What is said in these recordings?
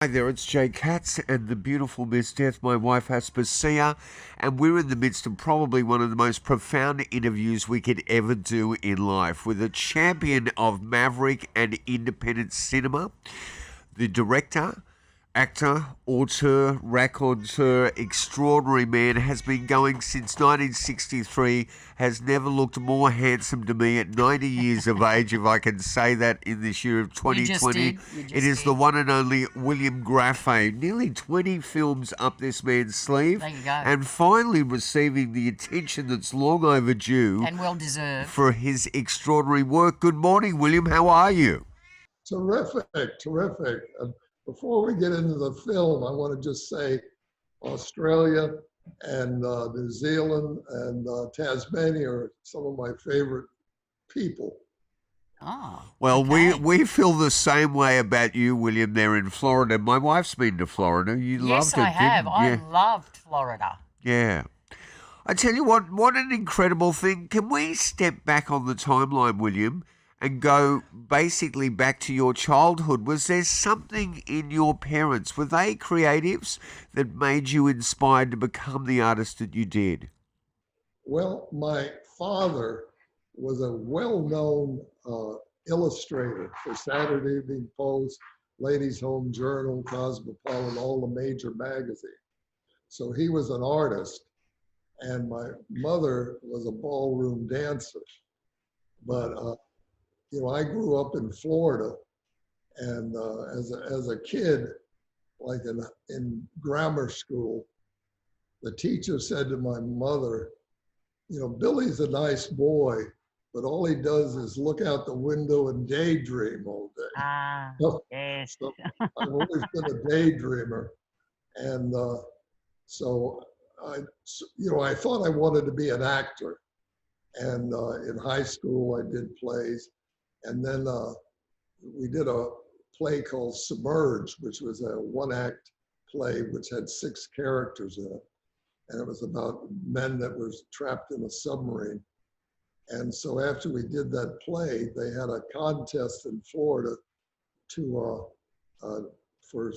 Hi there, it's Jay Katz and the beautiful Miss Death, my wife Aspasia, and we're in the midst of probably one of the most profound interviews we could ever do in life with a champion of maverick and independent cinema, the director, actor, auteur, raconteur, extraordinary man, has been going since 1963, has never looked more handsome to me at 90 years of age, if I can say that in this year of You just 2020. did. You It just is the did. one and only William Grefe, nearly 20 films up this man's sleeve, There you go. and finally receiving the attention that's long overdue And well deserved. for his extraordinary work. Good morning, William. How are you? Terrific, terrific. Before we get into the film, I want to just say Australia and New Zealand and Tasmania are some of my favorite people. Oh, Well, we, okay. we feel the same way about you, William, there in Florida. My wife's been to Florida. You Yes, loved I it, have. didn't I you? loved Florida. Yeah. I tell you what an incredible thing. Can we step back on the timeline, William, and go basically back to your childhood? Was there something in your parents? Were they creatives that made you inspired to become the artist that you did? Well, my father was a well-known illustrator for Saturday Evening Post, Ladies Home Journal, Cosmopolitan, all the major magazines. So he was an artist, and my mother was a ballroom dancer. But I grew up in Florida, and as a kid, like in grammar school, the teacher said to my mother, Billy's a nice boy, but all he does is look out the window and daydream all day. Ah, So, yes. so I've always been a daydreamer, and so I thought I wanted to be an actor, and in high school I did plays, and then we did a play called Submerge, which was a one-act play which had 6 characters in it, and it was about men that were trapped in a submarine. And so after we did that play, they had a contest in Florida to for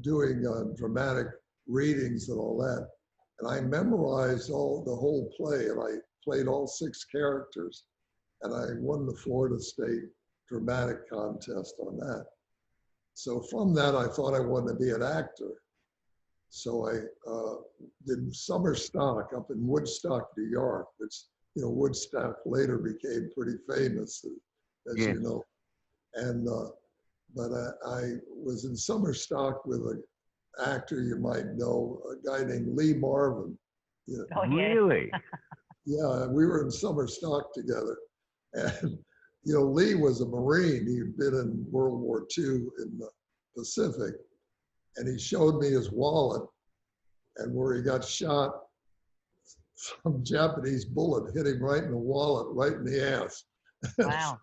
doing dramatic readings and all that. And I memorized the whole play, and I played all 6 characters, and I won the Florida State dramatic contest on that. So from that, I thought I wanted to be an actor. So I did summer stock up in Woodstock, New York, which, Woodstock later became pretty famous, as Yeah. you know. And, but I was in summer stock with an actor you might know, a guy named Lee Marvin. Yeah, Oh, yeah. Really? yeah, we were in summer stock together. And, Lee was a Marine. He'd been in World War II in the Pacific. And he showed me his wallet, and where he got shot, some Japanese bullet hit him right in the wallet, right in the ass. Wow.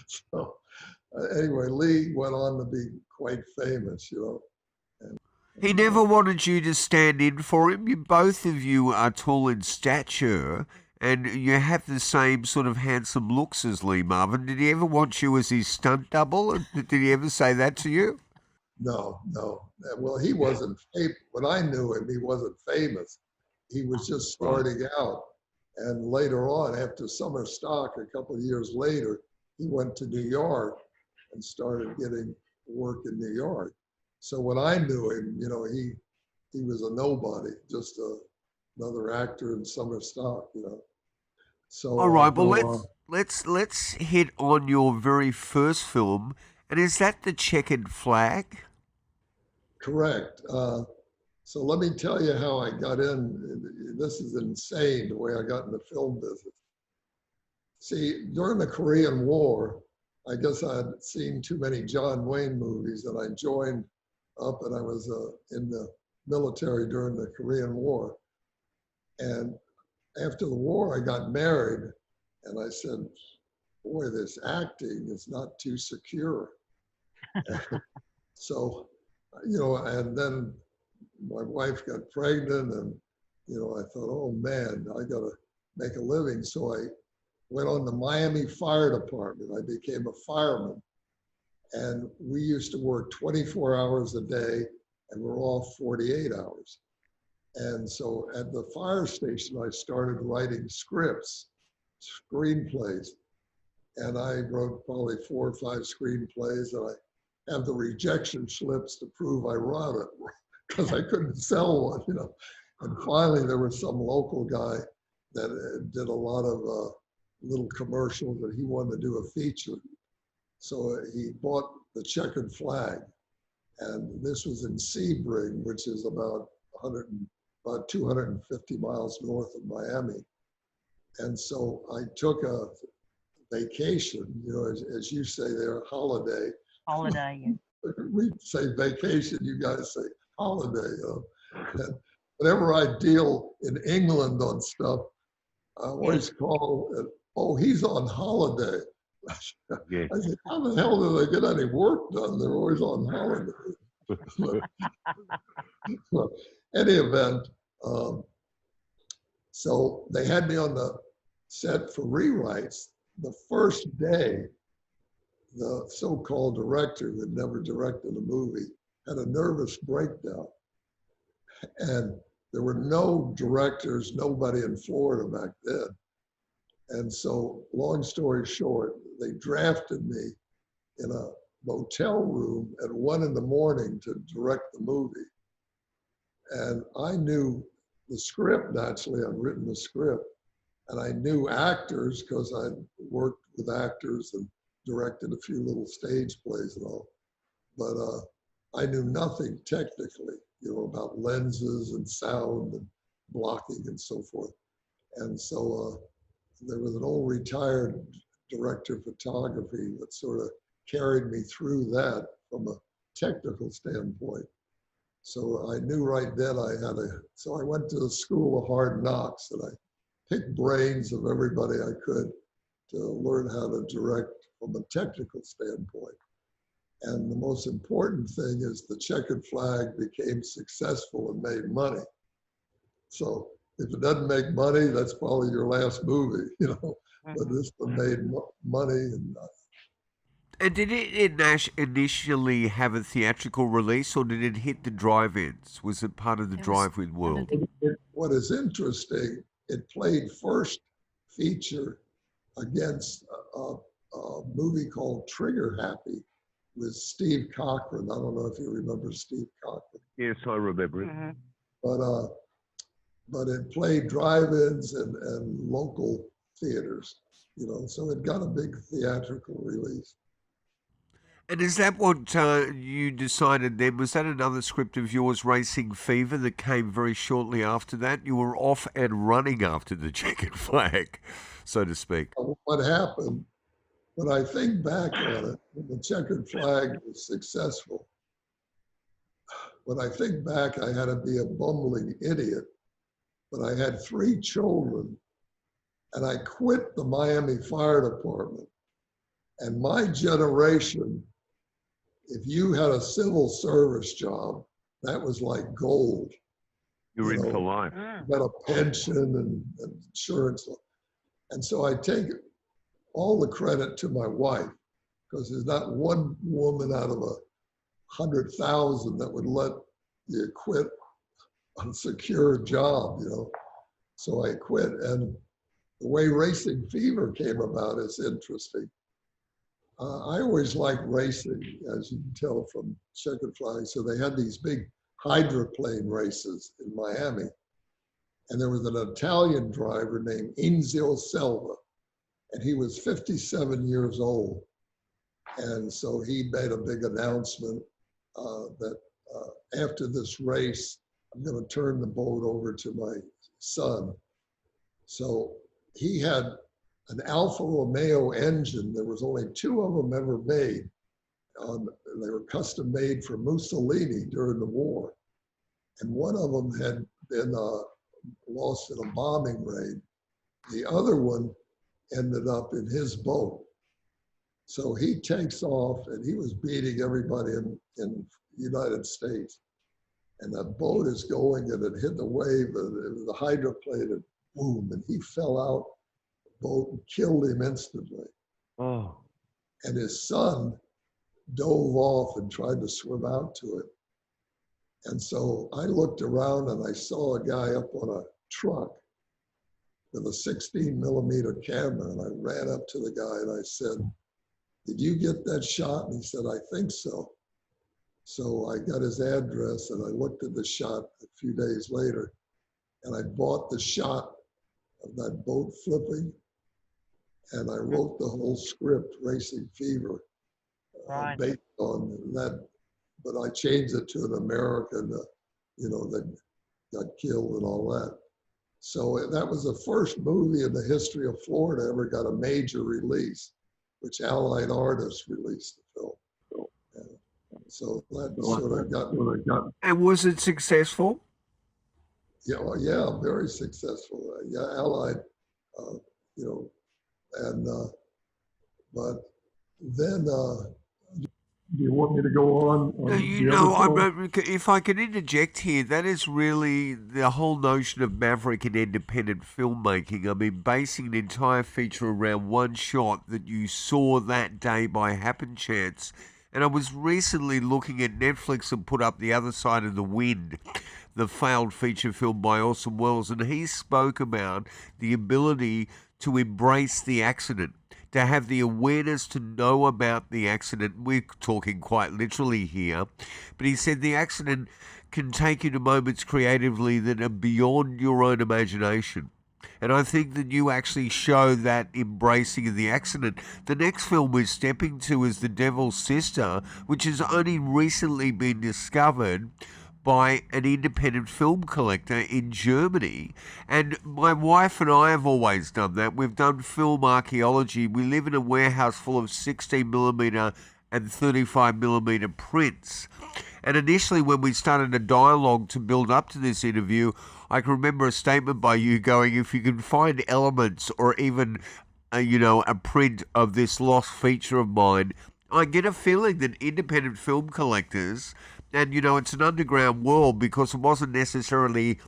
So anyway, Lee went on to be quite famous. And, He and never wanted you to stand in for him. Both of you are tall in stature and you have the same sort of handsome looks as Lee Marvin. Did he ever want you as his stunt double? Did he ever say that to you? no, no. Well, he wasn't famous. When I knew him, he wasn't famous. He was just Right. starting out. And later on, after summer stock, a couple of years later, he went to New York and started getting work in New York. So when I knew him, he was a nobody, just another actor in summer stock. All So, right. Well, let's hit on your very first film, and is that the Checkered Flag? correct. So let me tell you how I got in. This is insane the way I got in the film business. See, during the Korean War, I guess I'd seen too many John Wayne movies, and I joined up, and I was in the military during the Korean War. And after the war, I got married, and I said, boy, this acting is not too secure. So, and then my wife got pregnant, and, I thought, oh man, I got to make a living. So I went on the Miami Fire Department. I became a fireman. And we used to work 24 hours a day and we're off 48 hours. And so at the fire station, I started writing scripts, screenplays. And I wrote probably 4 or 5 screenplays, and I have the rejection slips to prove I wrote it because I couldn't sell one, you know. And finally, there was some local guy that did a lot of little commercials, and he wanted to do a feature. So he bought the checkered flag, and this was in Sebring, which is about 250 miles north of Miami. And so I took a vacation, you know, as you say there, holiday. Holiday. We say vacation, you guys say holiday. And whenever I deal in England on stuff, I always call it, oh, he's on holiday. Yeah. I said, how the hell do they get any work done? They're always on holiday. But any event, so they had me on the set for rewrites. The first day, the so-called director who had never directed a movie had a nervous breakdown. And there were no directors, nobody in Florida back then. And so, long story short, they drafted me in a motel room at 1 a.m. to direct the movie. And I knew the script, naturally, I'd written the script. And I knew actors because I'd worked with actors and directed a few little stage plays and all. But I knew nothing technically, you know, about lenses and sound and blocking and so forth. And so there was an old retired director of photography that sort of carried me through that from a technical standpoint. So I knew right then so I went to the School of Hard Knocks and I picked brains of everybody I could to learn how to direct from a technical standpoint. And the most important thing is the checkered flag became successful and made money. So if it doesn't make money, that's probably your last movie, you know. But this one made money. And did it initially have a theatrical release, or did it hit the drive-ins? Was it part of the drive-in world? What is interesting, it played first feature against a movie called Trigger Happy with Steve Cochran. I don't know if you remember Steve Cochran. Yes, I remember it. Mm-hmm. But it played drive-ins and local theaters, you know, so it got a big theatrical release. And is that what you decided then? Was that another script of yours, Racing Fever, that came very shortly after that? You were off and running after the checkered flag, so to speak. What happened, when I think back on it, when the checkered flag was successful, when I think back, I had to be a bumbling idiot, but I had 3 children and I quit the Miami Fire Department. And my generation, if you had a civil service job, that was like gold. You're in for life. You got a pension and insurance. And so I take all the credit to my wife, because there's not one woman out of 100,000 that would let you quit a secure job, you know. So I quit. And the way Racing Fever came about is interesting. I always liked racing, as you can tell from checkered flag. So they had these big hydroplane races in Miami. And there was an Italian driver named Enzio Selva, and he was 57 years old. And so he made a big announcement that after this race, I'm going to turn the boat over to my son. So he had an Alfa Romeo engine. There was only 2 of them ever made. They were custom made for Mussolini during the war. And one of them had been lost in a bombing raid. The other one ended up in his boat. So he takes off and he was beating everybody in the United States. And that boat is going and it hit the wave and it was a hydroplane and boom, and he fell out the boat and killed him instantly. Oh. And his son dove off and tried to swim out to it. And so I looked around and I saw a guy up on a truck with a 16mm camera. And I ran up to the guy and I said, "Did you get that shot?" And he said, "I think so." So I got his address and I looked at the shot a few days later and I bought the shot of that boat flipping and I wrote the whole script, Racing Fever, Right. based on that. But I changed it to an American, that got killed and all that. So that was the first movie in the history of Florida ever got a major release, which Allied Artists released the film. And so that sort of got. And was it successful? Yeah, very successful. Yeah, Allied, uh, and but then. Do you want me to go on? If I can interject here, that is really the whole notion of maverick and independent filmmaking. I mean, basing an entire feature around one shot that you saw that day by happen chance. And I was recently looking at Netflix and put up The Other Side of the Wind, the failed feature film by Orson Welles, and he spoke about the ability to embrace the accident, to have the awareness to know about the accident. We're talking quite literally here, but he said the accident can take you to moments creatively that are beyond your own imagination. And I think that you actually show that embracing of the accident. The next film we're stepping to is The Devil's Sister, which has only recently been discovered by an independent film collector in Germany. And my wife and I have always done that. We've done film archaeology. We live in a warehouse full of 16mm and 35mm prints. And initially, when we started a dialogue to build up to this interview, I can remember a statement by you going, if you can find elements or even, a print of this lost feature of mine, I get a feeling that independent film collectors, and it's an underground world because it wasn't necessarily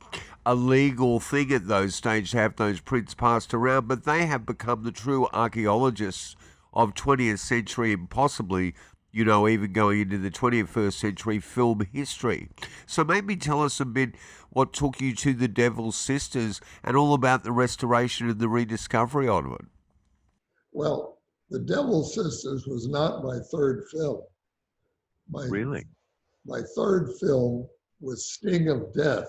a legal thing at those stages to have those prints passed around, but they have become the true archaeologists of 20th century and possibly, even going into the 21st century film history. So maybe tell us a bit what took you to The Devil's Sisters and all about the restoration and the rediscovery of it. Well, The Devil's Sisters was not my third film. Really? My third film was Sting of Death.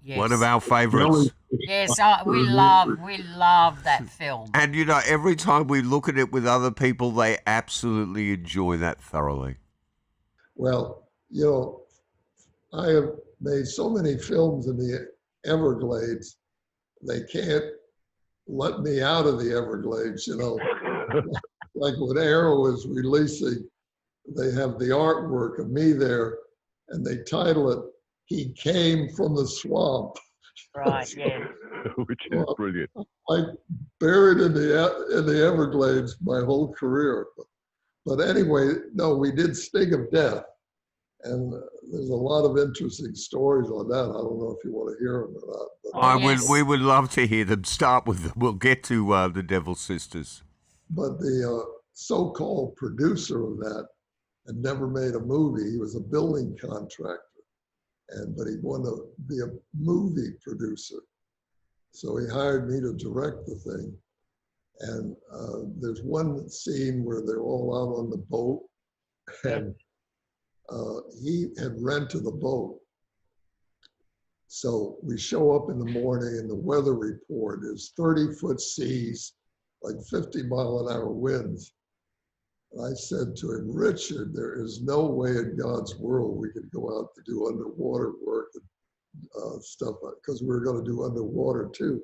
Yes. One of our favorites. Yes, we love that film. And every time we look at it with other people, they absolutely enjoy that thoroughly. Well, I have made so many films in the Everglades, they can't let me out of the Everglades, Like when Arrow is releasing, they have the artwork of me there and they title it, "He Came from the Swamp." Right, yeah. Which is brilliant. I buried in the Everglades my whole career. But anyway, no, we did Sting of Death. And there's a lot of interesting stories on that. I don't know if you want to hear them or not. Yes. We would love to hear them. Start with them. We'll get to The Devil's Sisters. But the so-called producer of that had never made a movie. He was a building contractor, but he wanted to be a movie producer. So he hired me to direct the thing. And there's one scene where they're all out on the boat, and he had rented the boat. So we show up in the morning and the weather report is 30-foot seas, like 50-mile-an-hour winds. And I said to him, "Richard, there is no way in God's world we could go out to do underwater work and stuff, because we were going to do underwater too."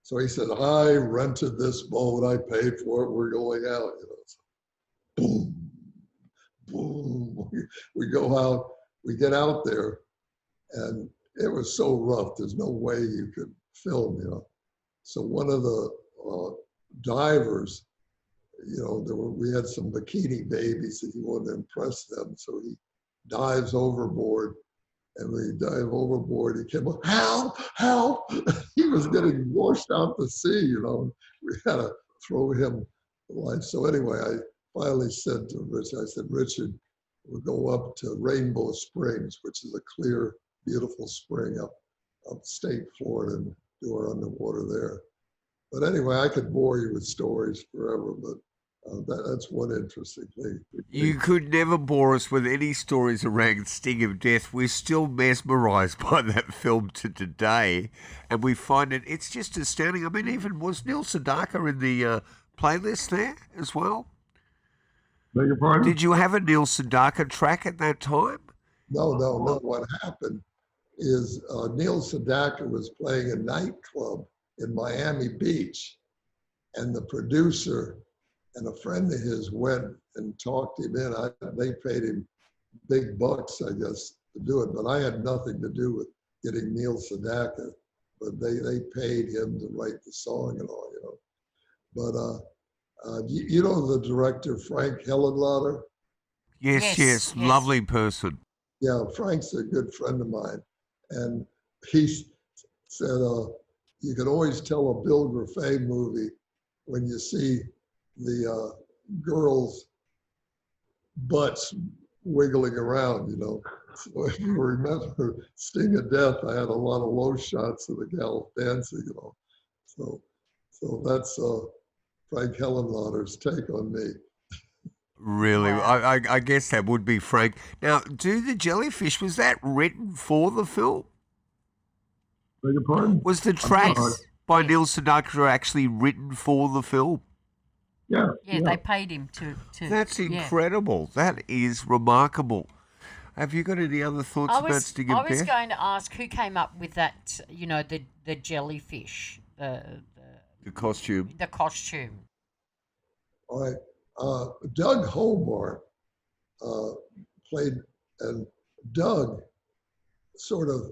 So he said, "I rented this boat, I paid for it, we're going out." So boom, boom, we go out, we get out there, and it was so rough, there's no way you could film, So one of the divers, we had some bikini babies and he wanted to impress them. So he dives overboard, and when he dived overboard, he came up, "Help, help." He was getting washed out to sea, We had to throw him life. So anyway, I finally said to Richard, I said, Richard, we'll go up to Rainbow Springs, which is a clear, beautiful spring upstate Florida, and do our underwater there. But anyway, I could bore you with stories forever, but that's one interesting thing. You could never bore us with any stories around Sting of Death. We're still mesmerised by that film to today, and we find it's just astounding. I mean, even was Neil Sedaka in the playlist there as well? Beg your pardon? Did you have a Neil Sedaka track at that time? No, no, no. What happened is Neil Sedaka was playing a nightclub in Miami Beach, and the producer and a friend of his went and talked him in. They paid him big bucks, I guess, to do it, but I had nothing to do with getting Neil Sedaka. But they paid him to write the song and all, you know. But you know the director Frank Hellenlotter? Yes, lovely person. Yeah, Frank's a good friend of mine, and he said you can always tell a Bill Grefe movie when you see the girls' butts wiggling around, you know. So if you remember Sting of Death, I had a lot of low shots of the gal dancing, you know. So that's Frank Hellenlotter's take on me. Really, Wow. I guess that would be Frank. Now, Do the Jellyfish, was that written for the film? Beg your pardon? Was the tracks by Neil Sedaka actually written for the film? Yeah. Yeah, they paid him to That's yeah. incredible. That is remarkable. Have you got any other thoughts about Sting I of was Death? going to ask who came up with that, you know, the jellyfish, The costume. the costume. All right. Doug Hobart played, and Doug sort of,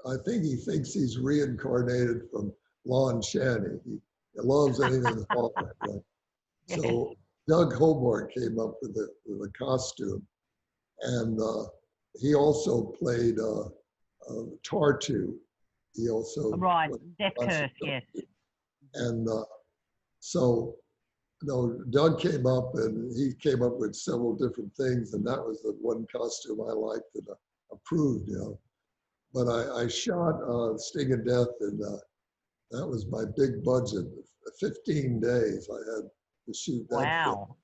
I think he thinks he's reincarnated from Lon Chaney. He loves anything horror. Right? So Doug Hobart came up with the costume, and he also played Tartu. He also Right, played Death Curse, yes. And so, Doug came up and he came up with several different things, and that was the one costume I liked and approved, you know. But I shot Sting of Death, and that was my big budget. 15 days I had to shoot that film. Wow.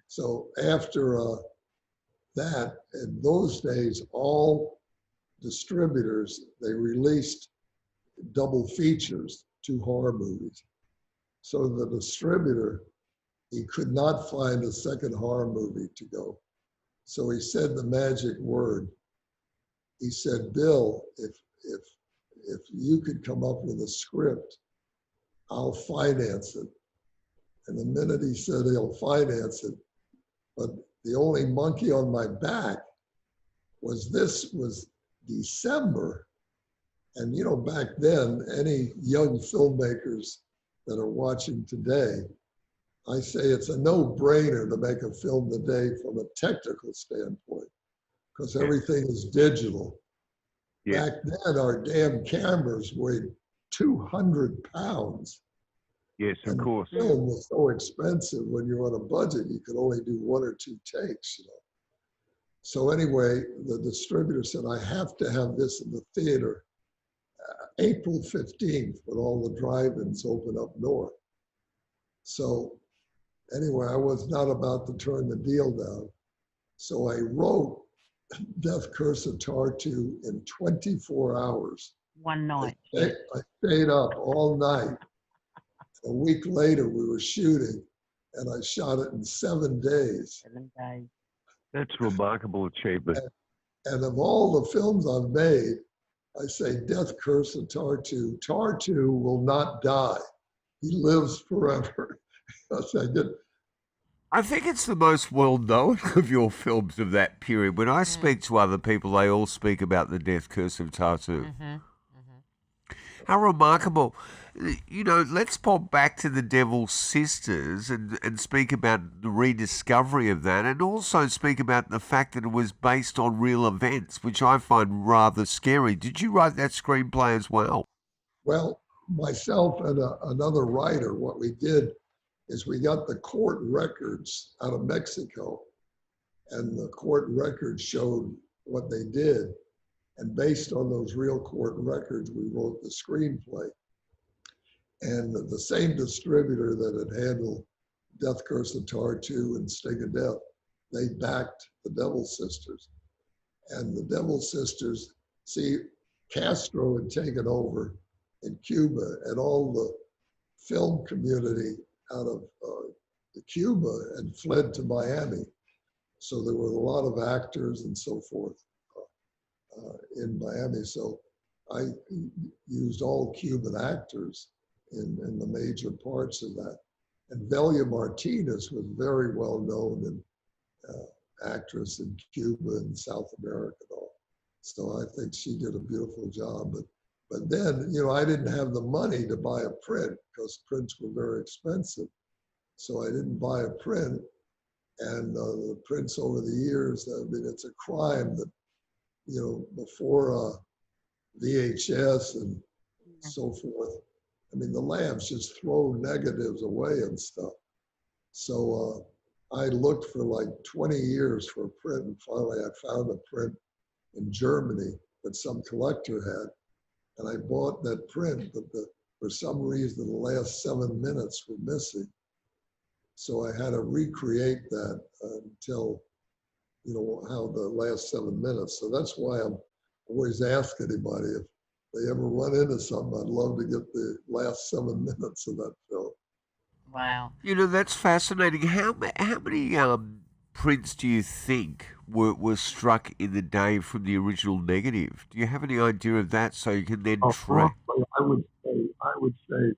So after that, in those days, all distributors, they released double features, 2 horror movies. So the distributor, he could not find a second horror movie to go. So he said the magic word. He said, Bill, if you could come up with a script, I'll finance it. And the minute he said he'll finance it, but the only monkey on my back was this was December. And you know, back then, any young filmmakers that are watching today, I say it's a no-brainer to make a film today from a technical standpoint, because everything is digital. Yeah. Back then, our damn cameras weighed 200 pounds. Yes, And the film was so expensive. When you're on a budget, you could only do 1 or 2 takes, you know. So anyway, the distributor said, I have to have this in the theater April 15th, when all the drive-ins open up north. So anyway, I was not about to turn the deal down. So I wrote Death Curse of Tartu in 24 hours. One night. I stayed up all night. A week later, we were shooting, and I shot it in 7 days. 7 days. That's remarkable achievement. And of all the films I've made, I say Death Curse of Tartu. Tartu will not die. He lives forever. I think it's the most well known of your films of that period. When I speak to other people, they all speak about the Death Curse of Tartu. How remarkable. You know, let's pop back to the Devil's Sisters and speak about the rediscovery of that, and also speak about the fact that it was based on real events, which I find rather scary. Did you write that screenplay as well? Well, myself and another writer, what we did, is we got the court records out of Mexico, and the court records showed what they did. And based on those real court records, we wrote the screenplay. And the same distributor that had handled Death Curse of Tar 2 and Sting of Death, they backed the Devil Sisters. And the Devil Sisters, see, Castro had taken over in Cuba, and all the film community out of Cuba had fled to Miami. So there were a lot of actors and so forth in Miami. So I used all Cuban actors in the major parts of that. And Velia Martinez was very well known and actress in Cuba and South America and all. So I think she did a beautiful job. But then, you know, I didn't have the money to buy a print because prints were very expensive. So I didn't buy a print. And the prints over the years, I mean, it's a crime that, you know, before VHS and so forth, I mean, the labs just throw negatives away and stuff. So I looked for like 20 years for a print, and finally I found a print in Germany that some collector had. And I bought that print, but for some reason, the last 7 minutes were missing. So I had to recreate that until, you know, how the last 7 minutes. So that's why I'm always ask anybody if they ever run into something, I'd love to get the last 7 minutes of that film. Wow. You know, that's fascinating. How many prints do you think were struck in the day from the original negative? Do you have any idea of that, so you can then track? Roughly, I would say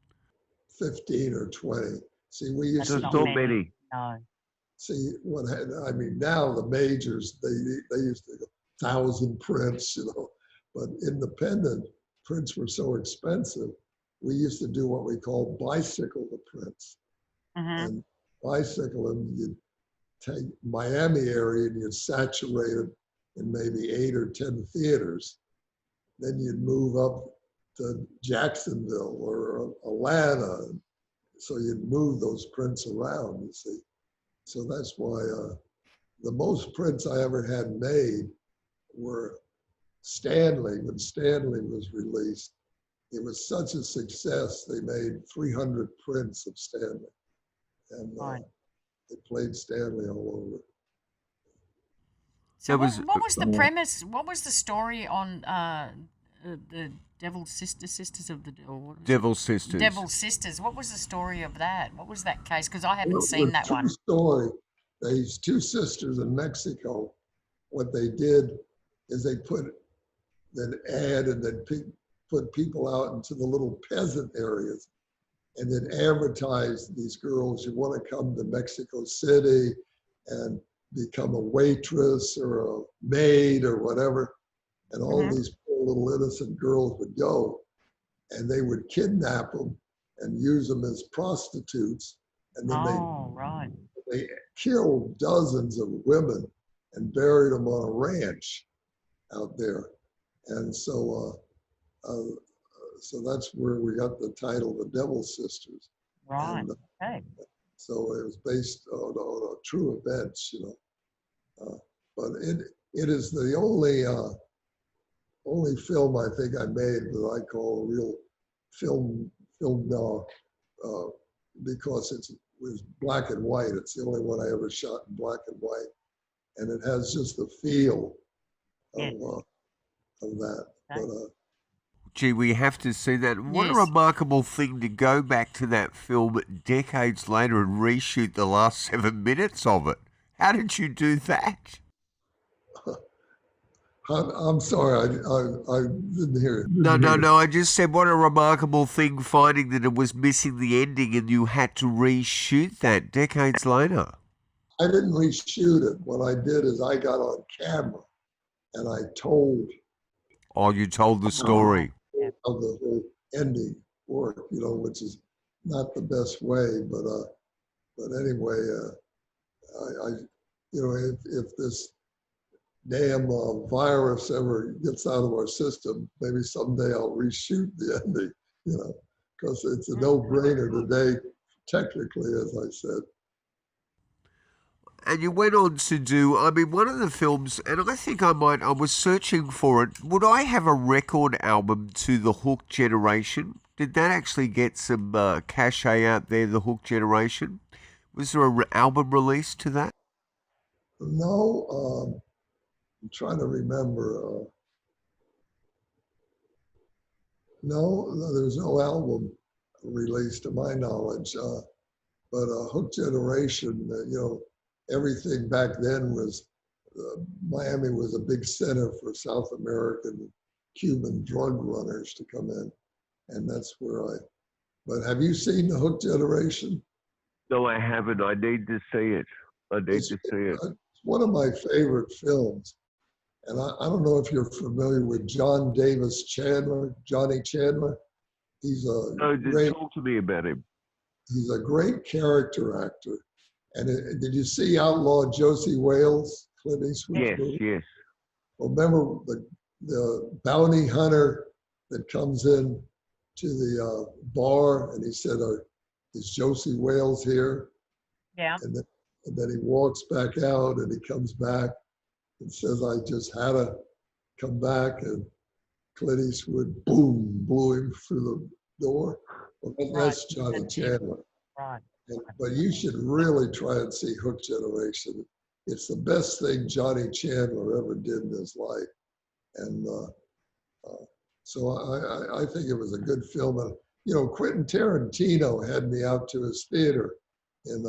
15 or 20. See, we used That's to There's not so do, many. No. see what had, I mean, now the majors, they used to go 1,000 prints, you know, but independent prints were so expensive. We used to do what we call bicycle the prints. Mm-hmm. And bicycle them, you'd take Miami area and you'd saturate it in maybe 8 or 10 theaters. Then you'd move up to Jacksonville or Atlanta. So you'd move those prints around, you see. So that's why the most prints I ever had made were Stanley. When Stanley was released, it was such a success, they made 300 prints of Stanley. And Right. they played Stanley all over. So That was what was the premise? What was the story on the Devil's Sisters of the Devil? What was it? Devil Sisters. Devil's Sisters. What was the story of that? What was that case? Because I haven't Well, seen that true one. story. These two sisters in Mexico, what they did is they put an ad and then put people out into the little peasant areas and then advertise these girls, you want to come to Mexico City and become a waitress or a maid or whatever. And all Mhm. these poor little innocent girls would go and they would kidnap them and use them as prostitutes. And then Oh, right. they killed dozens of women and buried them on a ranch out there. And so that's where we got the title, The Devil Sisters. Right. And Okay. so it was based on true events, you know. But it is the only film I think I made that I call a real film noir, because it was black and white. It's the only one I ever shot in black and white, and it has just the feel Yes. of that. Okay. But Gee, we have to see that. What a Yes. remarkable thing to go back to that film decades later and reshoot the last 7 minutes of it. How did you do that? I'm sorry, I didn't hear it. No. I just said what a remarkable thing finding that it was missing the ending and you had to reshoot that decades later. I didn't reshoot it. What I did is I got on camera and I told Oh, you told the story. of the whole ending work, you know, which is not the best way, but anyway, I you know, if this damn virus ever gets out of our system, maybe someday I'll reshoot the ending, you know, because it's a no-brainer today technically, as I said. And you went on to do, I mean, one of the films, and I think I was searching for it. Would I have a record album to the Hook Generation? Did that actually get some cachet out there, the Hook Generation? Was there an album release to that? No, I'm trying to remember. No, there's no album released to my knowledge. But Hook Generation, everything back then was, Miami was a big center for South American, Cuban drug runners to come in. And that's but have you seen the Hook Generation? No, I haven't. I need to see it. I need to see it. It's one of my favorite films. And I don't know if you're familiar with John Davis Chandler, Johnny Chandler. He's a No, just great, talk to me about him. he's a great character actor. And did you see Outlaw Josie Wales, Clint Eastwood? Yes, yes. Well, remember the bounty hunter that comes in to the bar and he said, is Josie Wales here? Yeah. And then he walks back out and he comes back and says, I just had to come back, and Clint Eastwood, boom, blew him through the door. Well, that's Johnny Chandler. Right. But you should really try and see Hook Generation. It's the best thing Johnny Chandler ever did in his life. And so I think it was a good film. And, Quentin Tarantino had me out to his theater in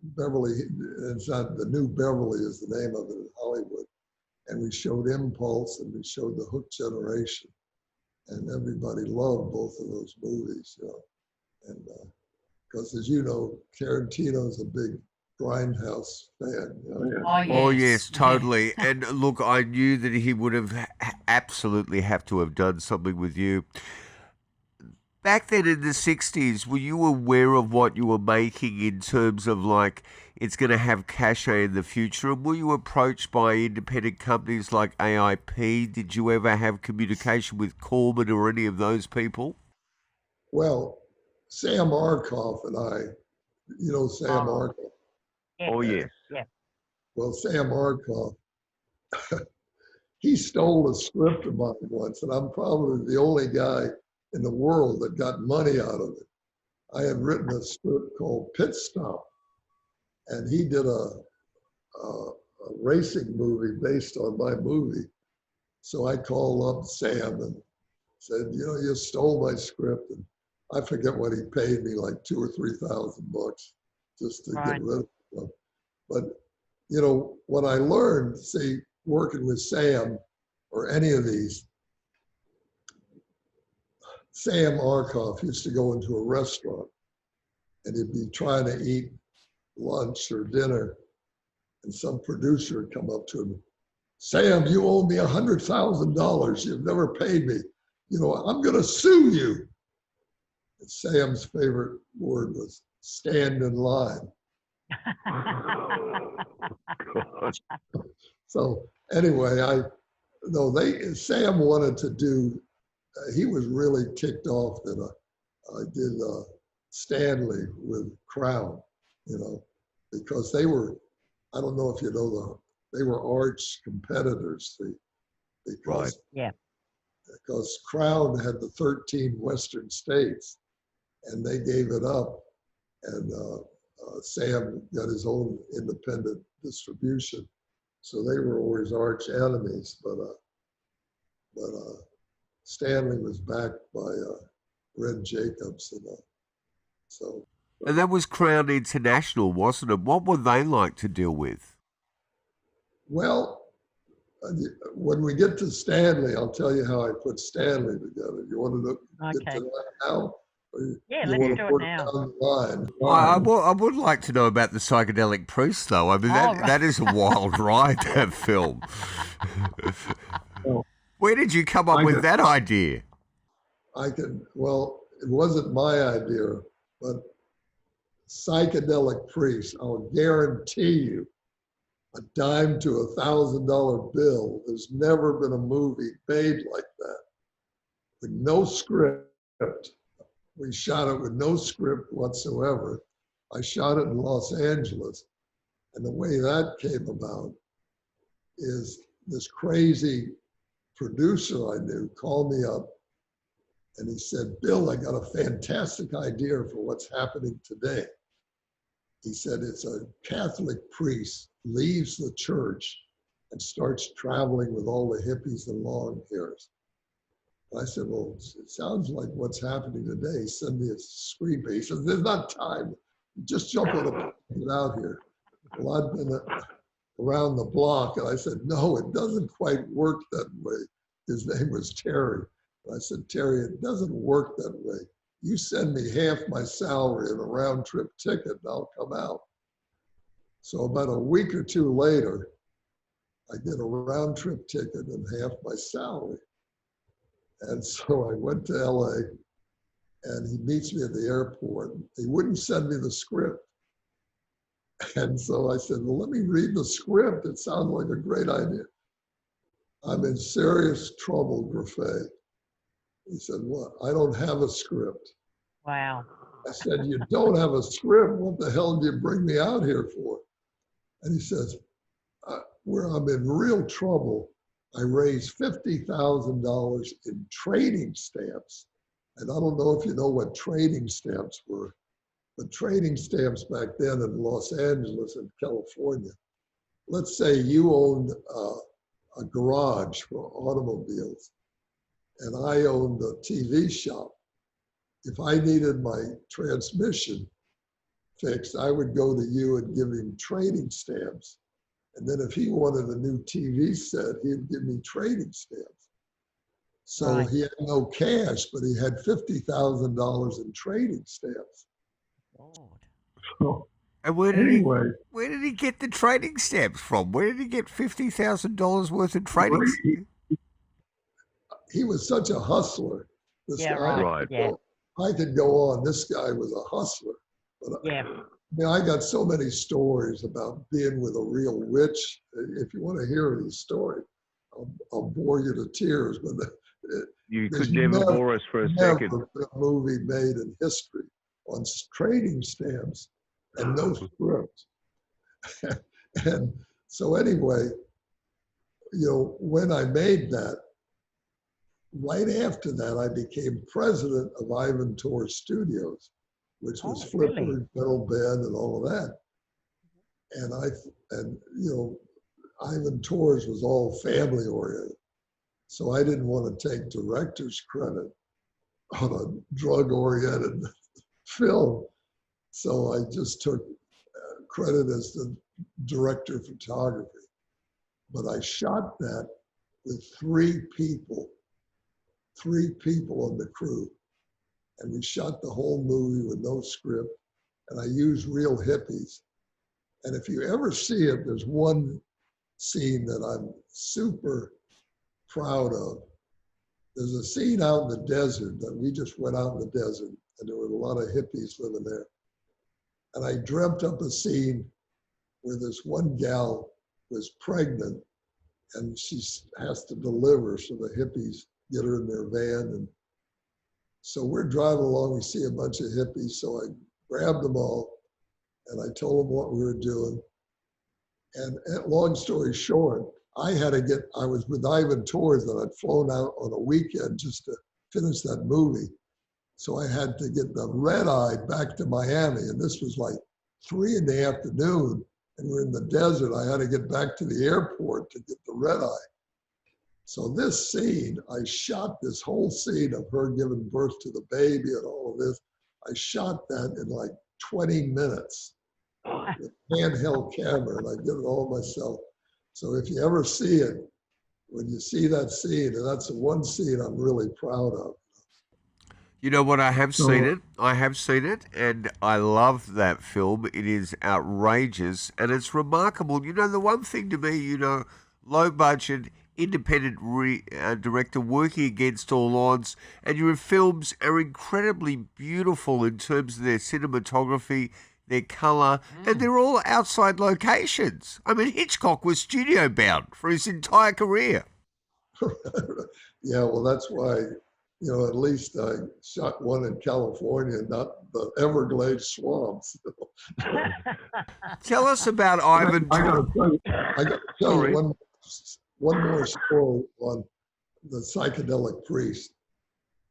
Beverly. It's not, the New Beverly is the name of it in Hollywood. And we showed Impulse and we showed the Hook Generation. And everybody loved both of those movies, And because as you know, Tarantino's a big Grindhouse fan. Oh, yes, totally. And look, I knew that he would have absolutely have to have done something with you. Back then in the 60s, were you aware of what you were making in terms of like it's going to have cachet in the future? And were you approached by independent companies like AIP? Did you ever have communication with Corman or any of those people? Well, Sam Arkoff and I, Sam Arkoff. Oh, yes. Yeah. Well, Sam Arkoff, he stole a script of mine once, and I'm probably the only guy in the world that got money out of it. I had written a script called Pit Stop, and he did a racing movie based on my movie. So I called up Sam and said, you stole my script, and I forget what he paid me, like $2,000 or $3,000 just to get rid of it. But what I learned, working with Sam or any of these, Sam Arkoff used to go into a restaurant and he'd be trying to eat lunch or dinner, and some producer would come up to him, Sam, you owe me $100,000. You've never paid me. I'm going to sue you. And Sam's favorite word was stand in line. So anyway, Sam wanted to do, he was really ticked off that I did Stanley with Crown, because they were, I don't know if you know, they were arch competitors, because, because Crown had the 13 Western states and they gave it up, and Sam got his own independent distribution. So they were always arch enemies, but Stanley was backed by Red Jacobs, so. And that was Crown International, wasn't it? What were they like to deal with? Well, when we get to Stanley, I'll tell you how I put Stanley together. You want to get to that now? Yeah, let's do it now. I would like to know about the Psychedelic Priest, though. I mean, that is a wild ride, that film. Where did you come up with that idea? Well, it wasn't my idea, but Psychedelic Priest, I'll guarantee you, a dime to $1,000 bill. There's never been a movie made like that, with no script, We shot it with no script whatsoever. I shot it in Los Angeles. And the way that came about is this crazy producer I knew called me up and he said, Bill, I got a fantastic idea for what's happening today. He said, it's a Catholic priest leaves the church and starts traveling with all the hippies and long hairs. And I said, well, it sounds like what's happening today. Send me a screenplay. He says, there's not time. Just jump on a plane and get out here. Well, I've been around the block. And I said, no, it doesn't quite work that way. His name was Terry. And I said, Terry, it doesn't work that way. You send me half my salary and a round trip ticket and I'll come out. So about a week or two later, I get a round trip ticket and half my salary. And so I went to LA and he meets me at the airport. He wouldn't send me the script. And so I said, well, let me read the script. It sounds like a great idea. I'm in serious trouble, Grefe. He said, what? I don't have a script. Wow. I said, you don't have a script? What the hell did you bring me out here for? And he says, where I'm in real trouble, I raised $50,000 in trading stamps. And I don't know if you know what trading stamps were, but trading stamps back then in Los Angeles and California, let's say you owned a garage for automobiles and I owned a TV shop. If I needed my transmission fixed, I would go to you and give him trading stamps. And then if he wanted a new TV set, he'd give me trading stamps. So Right. he had no cash, but he had $50,000 in trading stamps. Lord. So And where anyway, did he get the trading stamps from? Where did he get $50,000 worth of trading stamps? he was such a hustler. This Yeah, guy, right. Yeah. I could go on. This guy was a hustler. But Yeah. I mean, I got so many stories about being with a real witch. If you want to hear these stories, I'll bore you to tears. But You there's could never bore us for a second. never been a movie made in history on trading stamps and no script. And so anyway, you know, when I made that, right after that, I became president of Ivan Tor Studios, which was Oh, Flipper really? and Metal Bend and all of that. And you know, Ivan Tor's was all family oriented. So I didn't want to take director's credit on a drug oriented film. So I just took credit as the director of photography. But I shot that with three people on the crew. And we shot the whole movie with no script. And I used real hippies. And if you ever see it, there's one scene that I'm super proud of. There's a scene out in the desert that we just went out in the desert and there were a lot of hippies living there. And I dreamt up a scene where this one gal was pregnant and she has to deliver. So the hippies get her in their van. And so we're driving along, we see a bunch of hippies. So I grabbed them all and I told them what we were doing. And long story short, I was with Ivan Torres and I'd flown out on a weekend just to finish that movie. So I had to get the red eye back to Miami. And this was like 3 PM and we're in the desert. I had to get back to the airport to get the red eye. So this scene, I shot this whole scene of her giving birth to the baby and all of this. I shot that in like 20 minutes with handheld camera and I did it all myself. So if you ever see it, when you see that scene, and that's the one scene I'm really proud of. You know what? I have So- seen it. I have seen it, and I love that film. It is outrageous, and it's remarkable. You know, the one thing to me, you know, low budget, independent director working against all odds, and your films are incredibly beautiful in terms of their cinematography, their colour, and they're all outside locations. I mean, Hitchcock was studio bound for his entire career. Yeah, well, that's why at least I shot one in California, not the Everglades swamps. Tell us about Ivan. I got to tell you, I got to tell Sorry. you one more story on the psychedelic priest.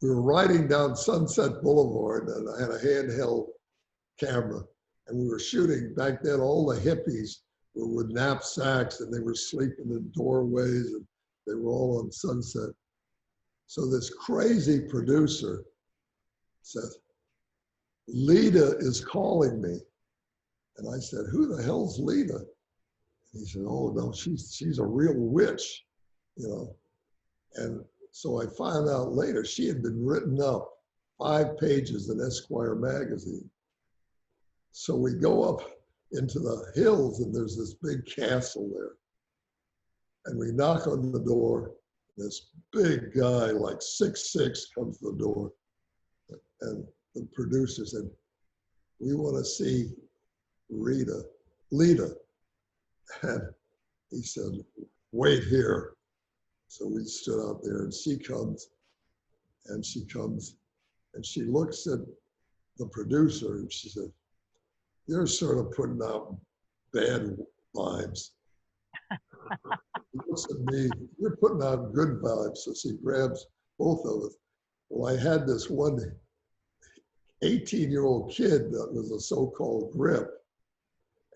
We were riding down Sunset Boulevard, and I had a handheld camera, and we were shooting. Back then, all the hippies were with knapsacks, and they were sleeping in doorways, and they were all on Sunset. So this crazy producer said, "Lita is calling me." And I said, "Who the hell's Lita?" And he said, "Oh, no, she's a real witch, you know." And so I found out later she had been written up 5 pages in Esquire magazine. So we go up into the hills, and there's this big castle there. And we knock on the door. This big guy, like 6'6", comes to the door. And the producer said, "We want to see Lita." And he said, "Wait here." So we stood out there, and she comes, and she looks at the producer, and she said, "You're sort of putting out bad vibes." He looks at me, "You're putting out good vibes." So she grabs both of us. Well, I had this one 18-year-old kid that was a so-called Grefe,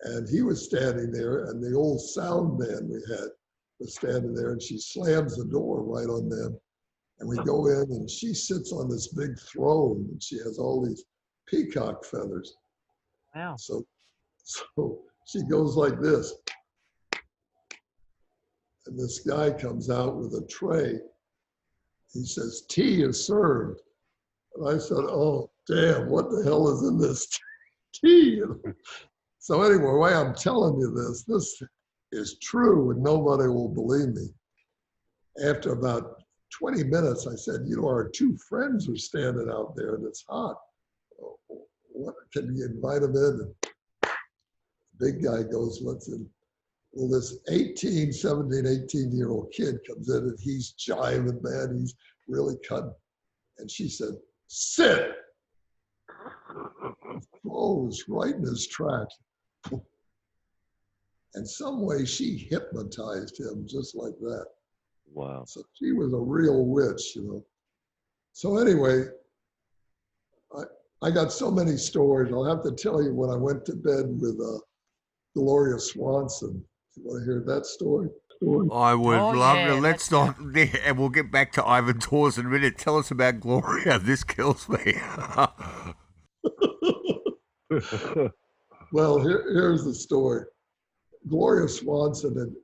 and he was standing there, and the old sound man we had was standing there, and she slams the door right on them. And we go in, and she sits on this big throne, and she has all these peacock feathers. Wow. So she goes like this. And this guy comes out with a tray. He says, "Tea is served." And I said, "Oh, damn, what the hell is in this tea?" So anyway, why I'm telling you this is true, and nobody will believe me. After about 20 minutes, I said, "Our 2 friends are standing out there, and it's hot. What, can you invite them in?" And the big guy goes, "Let's in." Well, this 18-year-old kid comes in, and he's jiving, man. He's really cutting. And she said, "Sit." Froze right in his tracks. And some way she hypnotized him just like that. Wow. So she was a real witch, So anyway, I got so many stories. I'll have to tell you when I went to bed with Gloria Swanson. You want to hear that story? I would Oh, love to. yeah, Let's let's not. And we'll get back to Ivan Tors in a minute. Tell us about Gloria. This kills me. Well, here's the story. Gloria Swanson had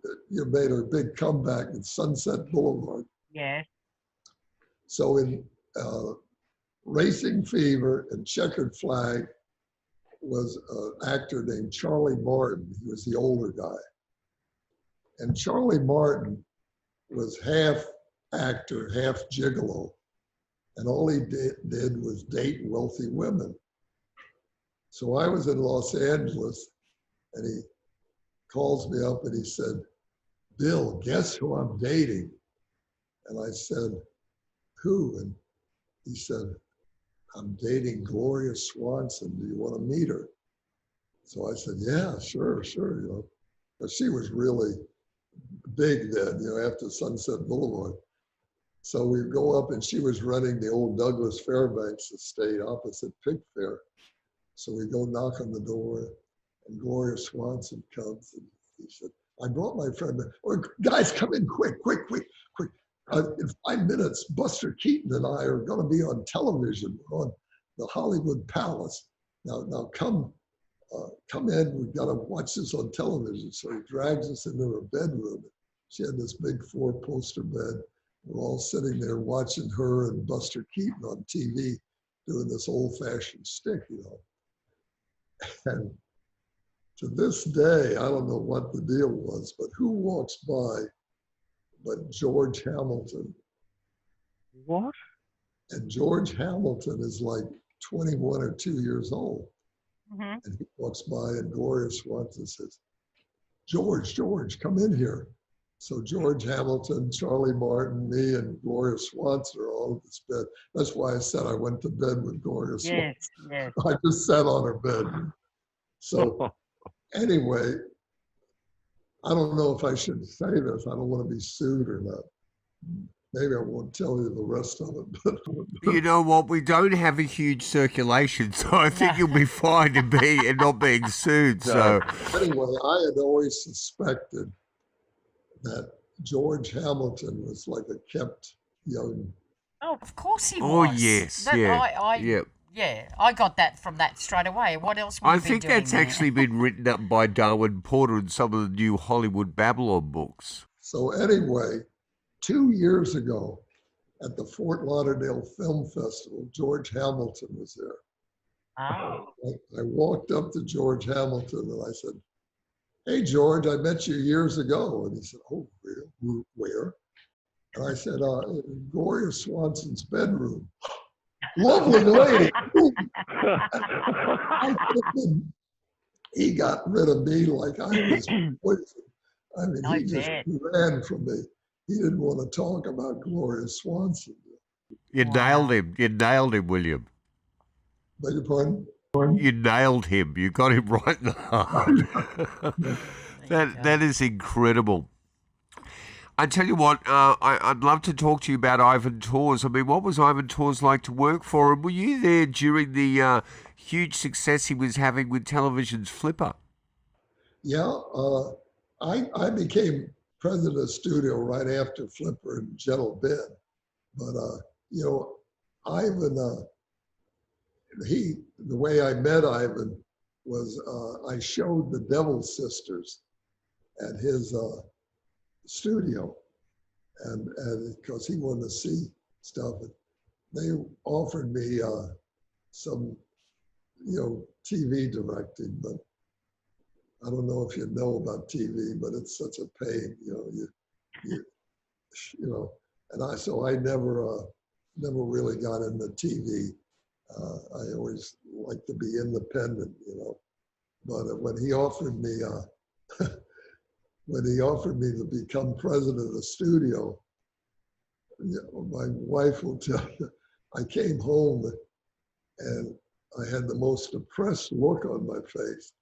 made her big comeback at Sunset Boulevard. Yeah. So in Racing Fever and Checkered Flag was an actor named Charlie Martin. He was the older guy. And Charlie Martin was half actor, half gigolo. And all he did was date wealthy women. So I was in Los Angeles, and he calls me up and he said, "Bill, guess who I'm dating?" And I said, "Who?" And he said, "I'm dating Gloria Swanson. Do you want to meet her?" So I said, "Yeah, sure. But she was really big then, after Sunset Boulevard. So we go up, and she was running the old Douglas Fairbanks estate opposite Pickfair. So we go knock on the door, and Gloria Swanson comes, and he said, "I brought my friend." "Oh, guys, come in quick. In 5 minutes, Buster Keaton and I are going to be on television. We're on the Hollywood Palace. Now come in. We've got to watch this on television." So he drags us into her bedroom. She had this big 4-poster bed. We're all sitting there watching her and Buster Keaton on TV doing this old-fashioned stick, And to this day, I don't know what the deal was, but who walks by but George Hamilton? What? And George Hamilton is like 21 or 2 years old. Mm-hmm. And he walks by, and Gloria Swanson says, George, come in here." So George Hamilton, Charlie Martin, me, and Gloria Swanson are all in this bed. That's why I said I went to bed with Gloria Swanson. Yes, yes. I just sat on her bed. So anyway, I don't know if I should say this. I don't want to be sued or not. Maybe I won't tell you the rest of it. But You know what? We don't have a huge circulation, so I think you'll be fine to be and not being sued. So, anyway, I had always suspected that George Hamilton was like a kept young. Oh, of course he oh was. yes, That, yeah, I, yeah. yeah, I got that from that straight away. What else would I he be think doing that's there? actually been written up by Darwin Porter in some of the new Hollywood Babylon books. So anyway, 2 years ago at the Fort Lauderdale Film Festival, George Hamilton was there. Oh, I walked up to George Hamilton and I said, "Hey, George, I met you years ago." And he said, "Oh, where?" And I said, "In Gloria Swanson's bedroom." Lovely lady. I think he got rid of me like I was poison. I mean, I he just bet. ran from me. He didn't want to talk about Gloria Swanson. You nailed him. You nailed him, William. Beg your pardon? You nailed him. You got him right in the heart. that is incredible. I tell you what, I'd love to talk to you about Ivan Tors. I mean, what was Ivan Tors like to work for? And were you there during the huge success he was having with television's Flipper? Yeah, I became president of studio right after Flipper and Gentle Ben. But, you know, Ivan, the way I met Ivan was I showed the Devil Sisters at his studio, and because he wanted to see stuff, they offered me some, TV directing, but I don't know if you know about TV, but it's such a pain, you and I never really got into TV. I always like to be independent, But when he offered me, to become president of the studio, my wife will tell you, I came home and I had the most depressed look on my face.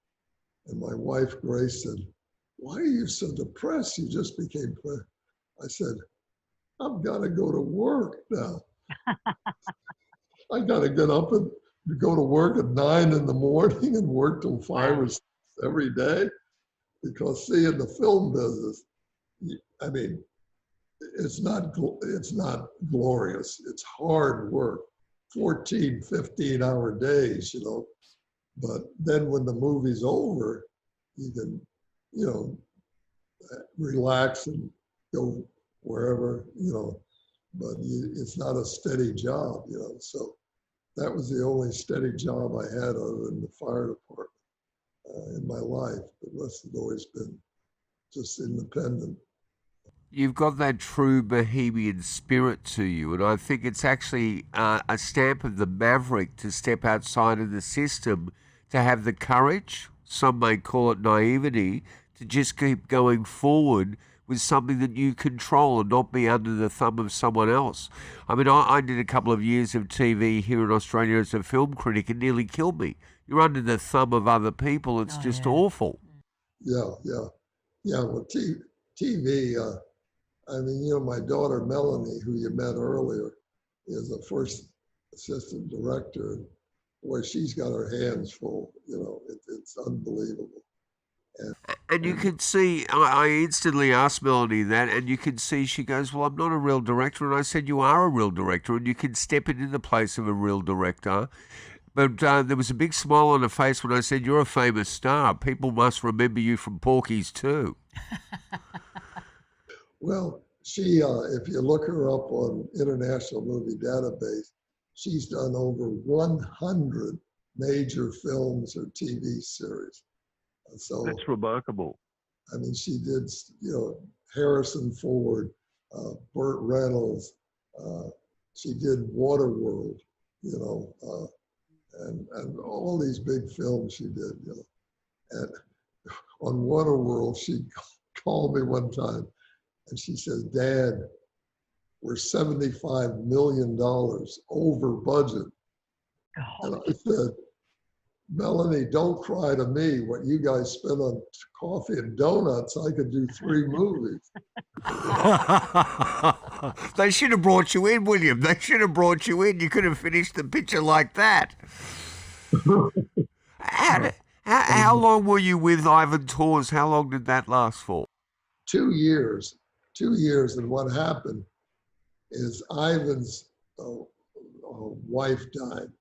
And my wife, Grace, said, "Why are you so depressed? You just became president." I said, "I've got to go to work now. I got to get up and go to work at 9 in the morning and work till 5 or 6 every day. Because see, in the film business, I mean, it's not glorious. It's hard work, 14, 15-hour days, But then when the movie's over, you can, relax and go wherever, But it's not a steady job, So that was the only steady job I had other than the fire department in my life. The rest has always been just independent. You've got that true bohemian spirit to you, and I think it's actually a stamp of the maverick to step outside of the system, to have the courage, some may call it naivety, to just keep going forward with something that you control and not be under the thumb of someone else. I mean, I did a couple of years of TV here in Australia as a film critic and nearly killed me. You're under the thumb of other people. It's just awful. Yeah. Well, TV, I mean, my daughter Melanie, who you met earlier, is the first assistant director. And boy, she's got her hands full. It's unbelievable. And you could see, I instantly asked Melanie that, and you could see she goes, "Well, I'm not a real director." And I said, "You are a real director, and you can step into the place of a real director." But there was a big smile on her face when I said, "You're a famous star. People must remember you from Porky's too." Well, she, if you look her up on International Movie Database, she's done over 100 major films or TV series. So That's remarkable. I mean, she did, Harrison Ford, Burt Reynolds. She did Waterworld, and all these big films she did, And on Waterworld, she called me one time And she says, Dad, we're $75 million over budget. And I said, Melanie, don't cry to me. What you guys spend on coffee and donuts, I could do 3 movies. They should have brought you in, William. They should have brought you in. You could have finished the picture like that. How long were you with Ivan Tours? How long did that last for? 2 years. 2 years. And what happened is Ivan's wife died.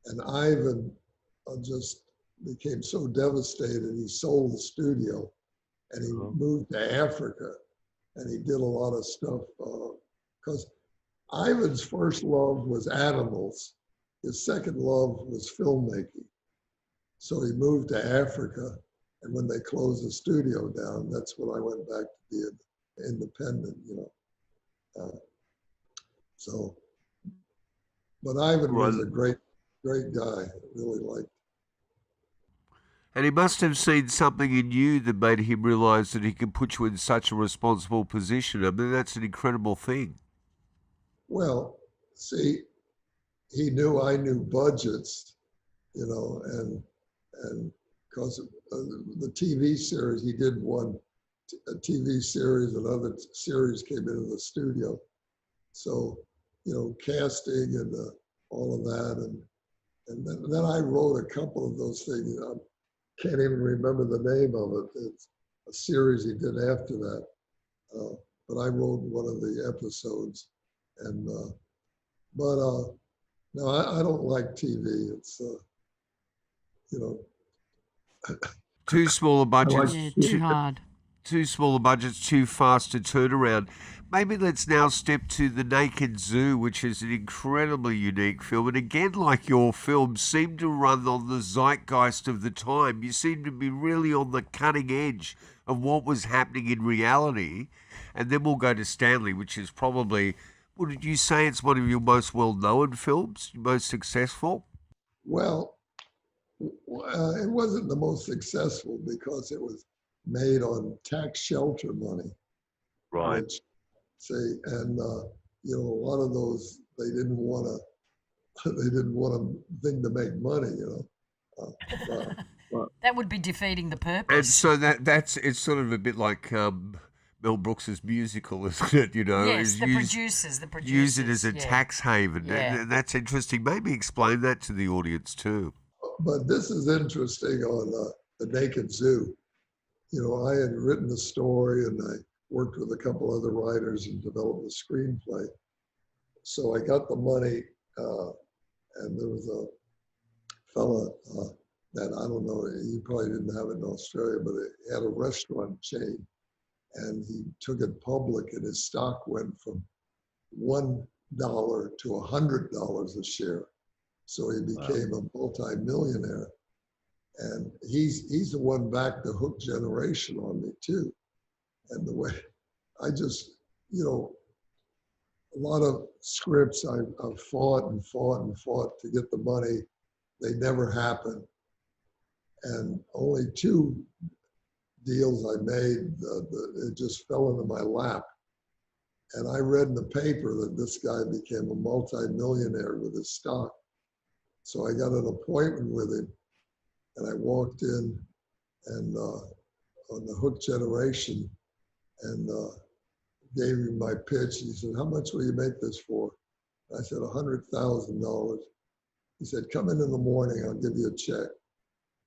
And Ivan just became so devastated, he sold the studio and he moved to Africa. And he did a lot of stuff because Ivan's first love was animals. His second love was filmmaking. So he moved to Africa. And when they closed the studio down, that's when I went back to be independent, but Ivan was a great guy. I really liked. And he must have seen something in you that made him realize that he could put you in such a responsible position. I mean, that's an incredible thing. Well, see, he knew I knew budgets, and because the TV series, he did a TV series, and other series came into the studio. So, casting and all of that. And then I wrote a couple of those things. I can't even remember the name of it. It's a series he did after that. But I wrote one of the episodes. And, no, I don't like TV. It's, Too small a budget. Too hard. Too small a budget, too fast to turn around. Maybe let's now step to The Naked Zoo, which is an incredibly unique film. And again, like your films, seem to run on the zeitgeist of the time. You seem to be really on the cutting edge of what was happening in reality. And then we'll go to Stanley, which is probably, would you say it's one of your most well-known films, most successful? Well, it wasn't the most successful because it was made on tax shelter money. Right. Which, and a lot of those, they didn't want a thing to make money, That would be defeating the purpose. And so it's sort of a bit like Mel Brooks's musical, isn't it? Yes, the producers. Use it as a tax haven. Yeah. And that's interesting. Maybe explain that to the audience too. But this is interesting on The Naked Zoo. I had written the story and I worked with a couple other writers and developed the screenplay. So I got the money, and there was a fella that, I don't know, he probably didn't have it in Australia, but he had a restaurant chain and he took it public and his stock went from $1 to $100 a share. So he became a multi-millionaire. And he's the one backed the Hook generation on me too. And the way I just, a lot of scripts I've fought and fought and fought to get the money. They never happened. And only 2 deals I made, it just fell into my lap. And I read in the paper that this guy became a multi-millionaire with his stock. So I got an appointment with him. And I walked in and on the Hook generation and gave him my pitch. He said, how much will you make this for? I said, $100,000. He said, come in the morning, I'll give you a check.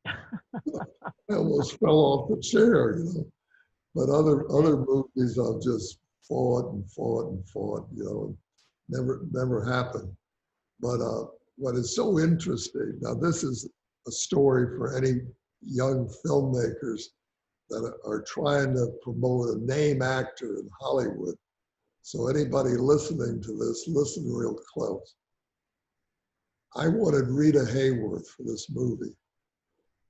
I almost fell off the chair, But other movies I've just fought and fought and fought, never happened. But what is so interesting, now this is a story for any young filmmakers that are trying to promote a name actor in Hollywood. So anybody listening to this, listen real close. I wanted Rita Hayworth for this movie.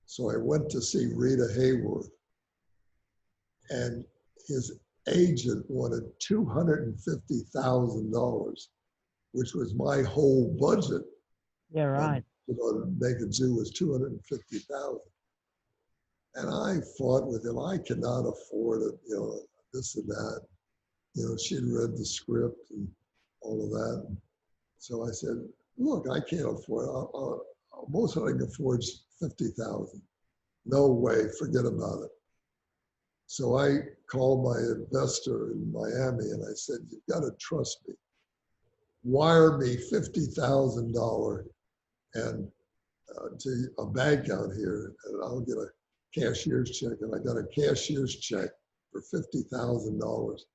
So I went to see Rita Hayworth and his agent wanted $250,000, which was my whole budget. Yeah, right. Naked Zoo was $250,000. And I fought with him. I cannot afford it, this and that. she'd read the script and all of that. So I said, look, I can't afford it. Most I can afford is 50,000. No way, forget about it. So I called my investor in Miami and I said, you've got to trust me. Wire me $50,000 and to a bank out here, and I'll get a cashier's check. And I got a cashier's check for $50,000.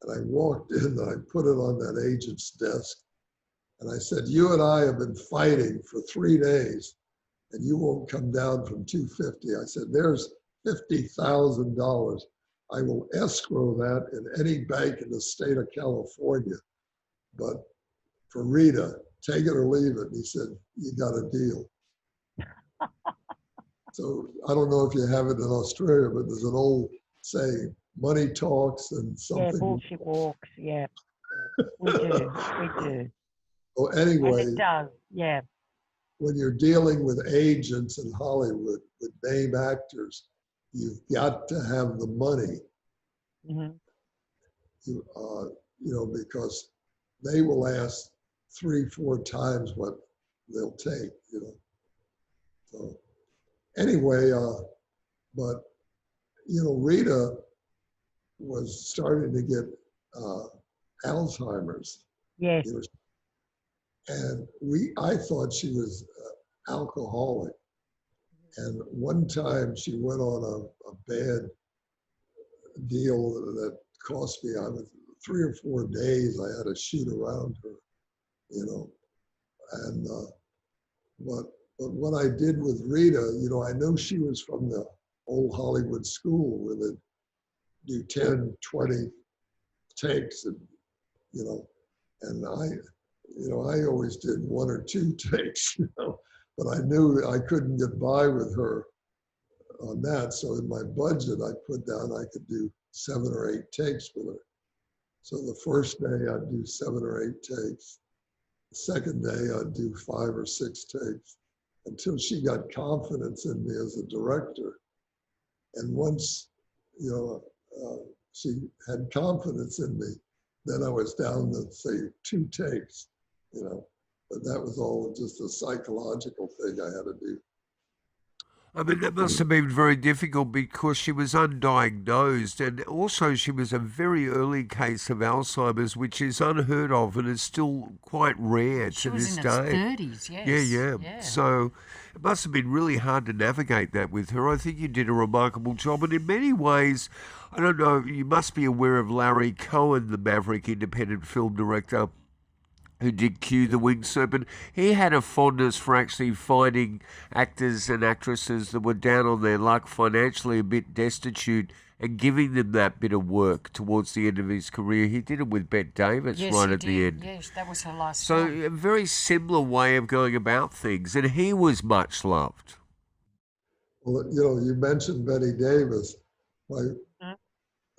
And I walked in and I put it on that agent's desk. And I said, you and I have been fighting for 3 days and you won't come down from 250. I said, there's $50,000. I will escrow that in any bank in the state of California. But for Rita, take it or leave it. And he said, you got a deal. So I don't know if you have it in Australia, but there's an old saying, money talks and something. Yeah, bullshit walks. Yeah, we do. We do. Well, And anyway, it does. Yeah. when you're dealing with agents in Hollywood, with name actors, you've got to have the money, Mm-hmm. because they will ask 3-4 times what they'll take. So anyway, but Rita was starting to get Alzheimer's. Yes. And I thought she was alcoholic. And one time she went on a bad deal that cost me, 3 or 4 days, I had to shoot around her, and but what I did with Rita, I knew she was from the old Hollywood school where they do 10, 20 takes and I always did 1 or 2 takes, but I knew I couldn't get by with her on that. So in my budget, I put down I could do 7 or 8 takes with her. So the first day I'd do 7 or 8 takes. The second day I'd do 5 or 6 takes until she got confidence in me as a director. And once, she had confidence in me, then I was down to say 2 takes, but that was all just a psychological thing I had to do. I mean, that must have been very difficult because she was undiagnosed and also she was a very early case of Alzheimer's, which is unheard of and is still quite rare She to was this in day. her 30s, yes. Yeah. So it must have been really hard to navigate that with her. I think you did a remarkable job. And in many ways, I don't know, you must be aware of Larry Cohen, the maverick independent film director who did Cue the Winged Serpent. He had a fondness for actually finding actors and actresses that were down on their luck, financially a bit destitute, and giving them that bit of work towards the end of his career. He did it with Bette Davis Yes, right he at did. the end. Yes, that was her last So film. a very similar way of going about things, and he was much loved. Well, you mentioned Betty Davis.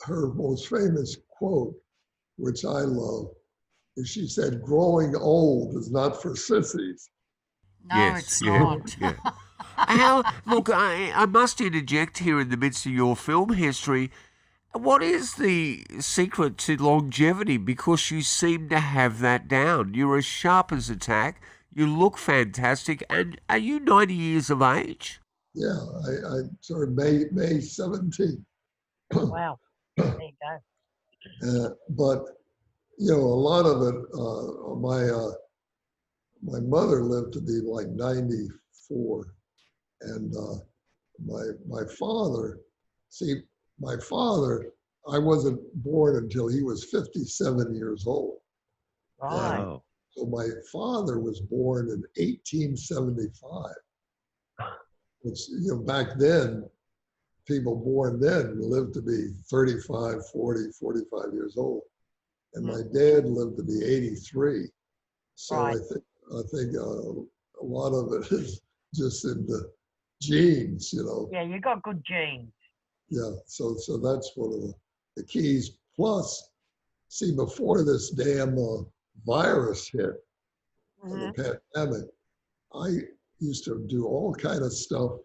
Her most famous quote, which I love, is she said, growing old is not for sissies. No, Yes, it's yeah, not. yeah. Look, I must interject here in the midst of your film history. What is the secret to longevity? Because you seem to have that down. You're as sharp as a tack. You look fantastic. And are you 90 years of age? Yeah, I turned May 17th. Wow. There you go. But a lot of it, my mother lived to be like 94, and my father, I wasn't born until he was 57 years old. Right. Wow. So my father was born in 1875, which back then, people born then lived to be 35, 40, 45 years old. And my dad lived to be 83. So Right. I think a lot of it is just in the genes, Yeah, you got good genes. Yeah, so that's one of the keys. Plus, see, before this damn virus hit, the pandemic, I used to do all kind of stuff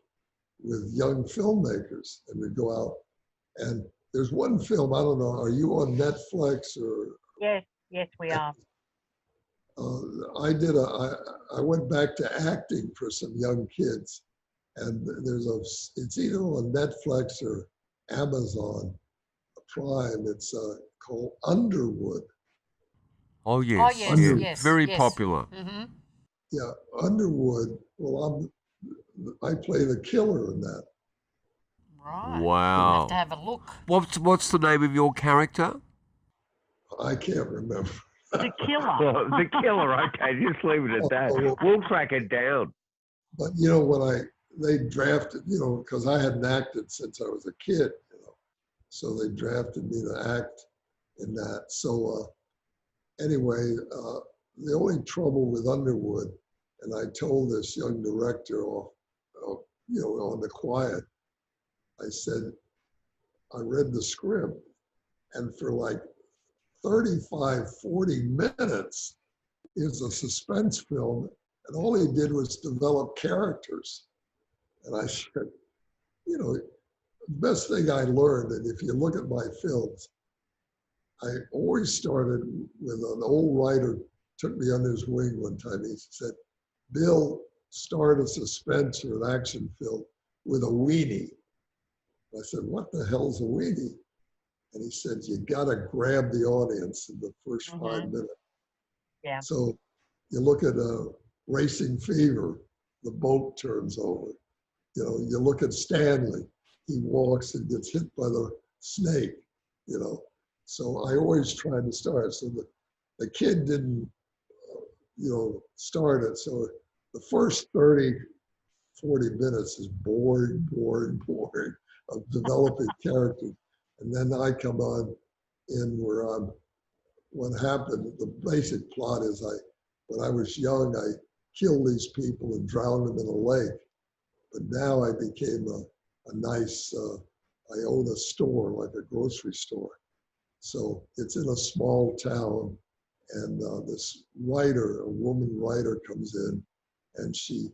with young filmmakers, and we'd go out, and there's one film, I don't know, are you on Netflix or? Yes, yes, we are. I went back to acting for some young kids, and it's either on Netflix or Amazon Prime. It's called Underwood. Oh Oh yes, yes, yeah, Under, yes, very yes. popular. Mm-hmm. yeah, Underwood. Well, I play the killer in that. Right. I'll have to Wow. have a look. What's the name of your character? I can't remember. The killer. The killer. Okay, just leave it at that. Oh, We'll track it down. but when they drafted, because I hadn't acted since I was a kid, so they drafted me to act in that. So anyway, the only trouble with Underwood, and I told this young director on the quiet, I said, I read the script, and for like 35, 40 minutes, it was a suspense film, and all he did was develop characters. And I said, the best thing I learned, and if you look at my films, I always started with an old writer took me under his wing one time. He said, Bill, start a suspense or an action film with a weenie. I said, what the hell's a weenie? And he said, you gotta grab the audience in the first 5 minutes. Yeah. So you look at Racing Fever, the boat turns over. You look at Stanley, he walks and gets hit by the snake, So I always tried to start. So the kid didn't, start it. So the first 30, 40 minutes is boring, boring, boring of developing characters. And then I come on in where what happened, the basic plot is when I was young, I killed these people and drowned them in a lake. But now I became a nice, I own a store, like a grocery store. So it's in a small town, and this writer, a woman writer, comes in, and she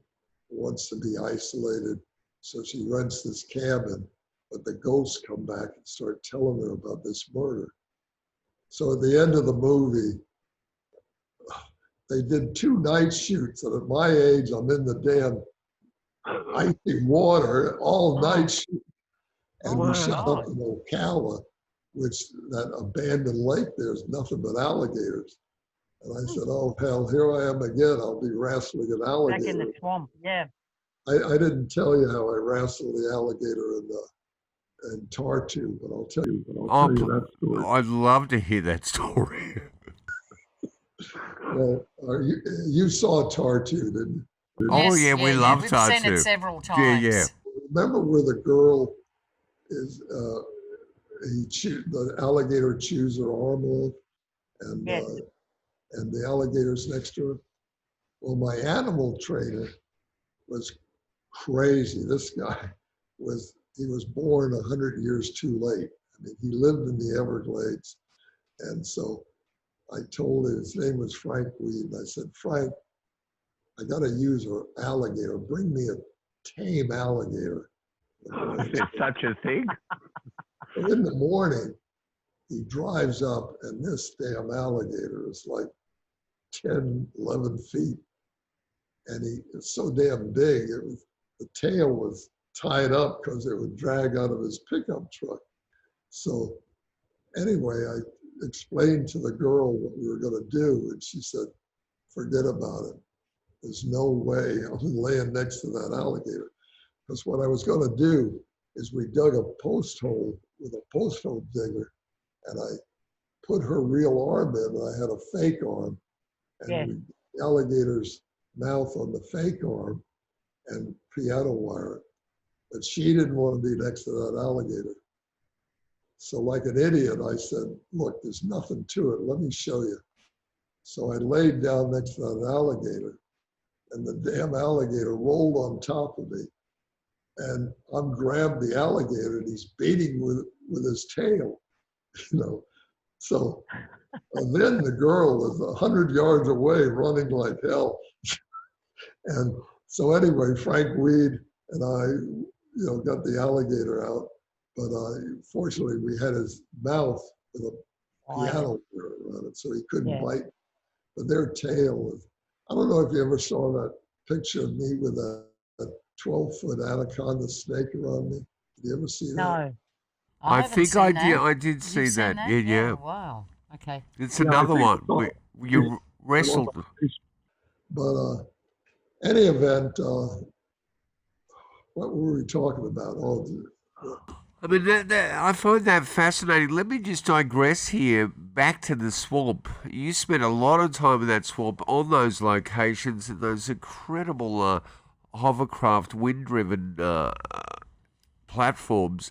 wants to be isolated. So she rents this cabin, but the ghosts come back and start telling her about this murder. So at the end of the movie, they did 2 night shoots, and at my age, I'm in the damn icy water all night shoot. And we shot up in Ocala, which that abandoned lake, there's nothing but alligators. And I said, oh, hell, here I am again. I'll be wrestling an alligator. Back in the swamp, yeah. I didn't tell you how I wrestled the alligator in Tartu, but I'll tell you that story. I'd love to hear that story. Well, you saw Tartu, didn't you? Oh yeah, we love We've Tartu. seen it several times. Yeah. Remember where the girl is, the alligator chews her arm off, and Yes. And the alligator's next to her? Well, my animal trainer was crazy. This guy he was born 100 years too late. I mean, he lived in the Everglades. And so I told him, his name was Frank Weed, and I said, Frank, I got to use an alligator. Bring me a tame alligator. Is such a thing? So in the morning, he drives up, and this damn alligator is like 10, 11 feet. And it's so damn big, the tail was tied up because it would drag out of his pickup truck. So anyway, I explained to the girl what we were going to do, and she said, forget about it. There's no way I'm laying next to that alligator. Because what I was going to do is we dug a post hole with a post hole digger, and I put her real arm in, and I had a fake arm, and the alligator's mouth on the fake arm and piano wire it. But she didn't want to be next to that alligator. So like an idiot, I said, look, there's nothing to it. Let me show you. So I laid down next to that alligator, and the damn alligator rolled on top of me. And I'm grabbed the alligator, and he's beating with his tail, So and then the girl was 100 yards away running like hell. And so anyway, Frank Weed and I, got the alligator out, but fortunately we had his mouth with a Fire. piano player around it, so he couldn't Yeah. bite. But their tail is, I don't know if you ever saw that picture of me with a 12-foot anaconda snake around me. Did you ever see that? No. I haven't think I seen did. that. I did see You've seen that. that? Yeah, yeah. Wow. Okay. It's Yeah, I another think one it's on where you wrestled. But any event, what were we talking about? Oh, I mean, I find that fascinating. Let me just digress here back to the swamp. You spent a lot of time in that swamp on those locations and those incredible hovercraft, wind-driven platforms.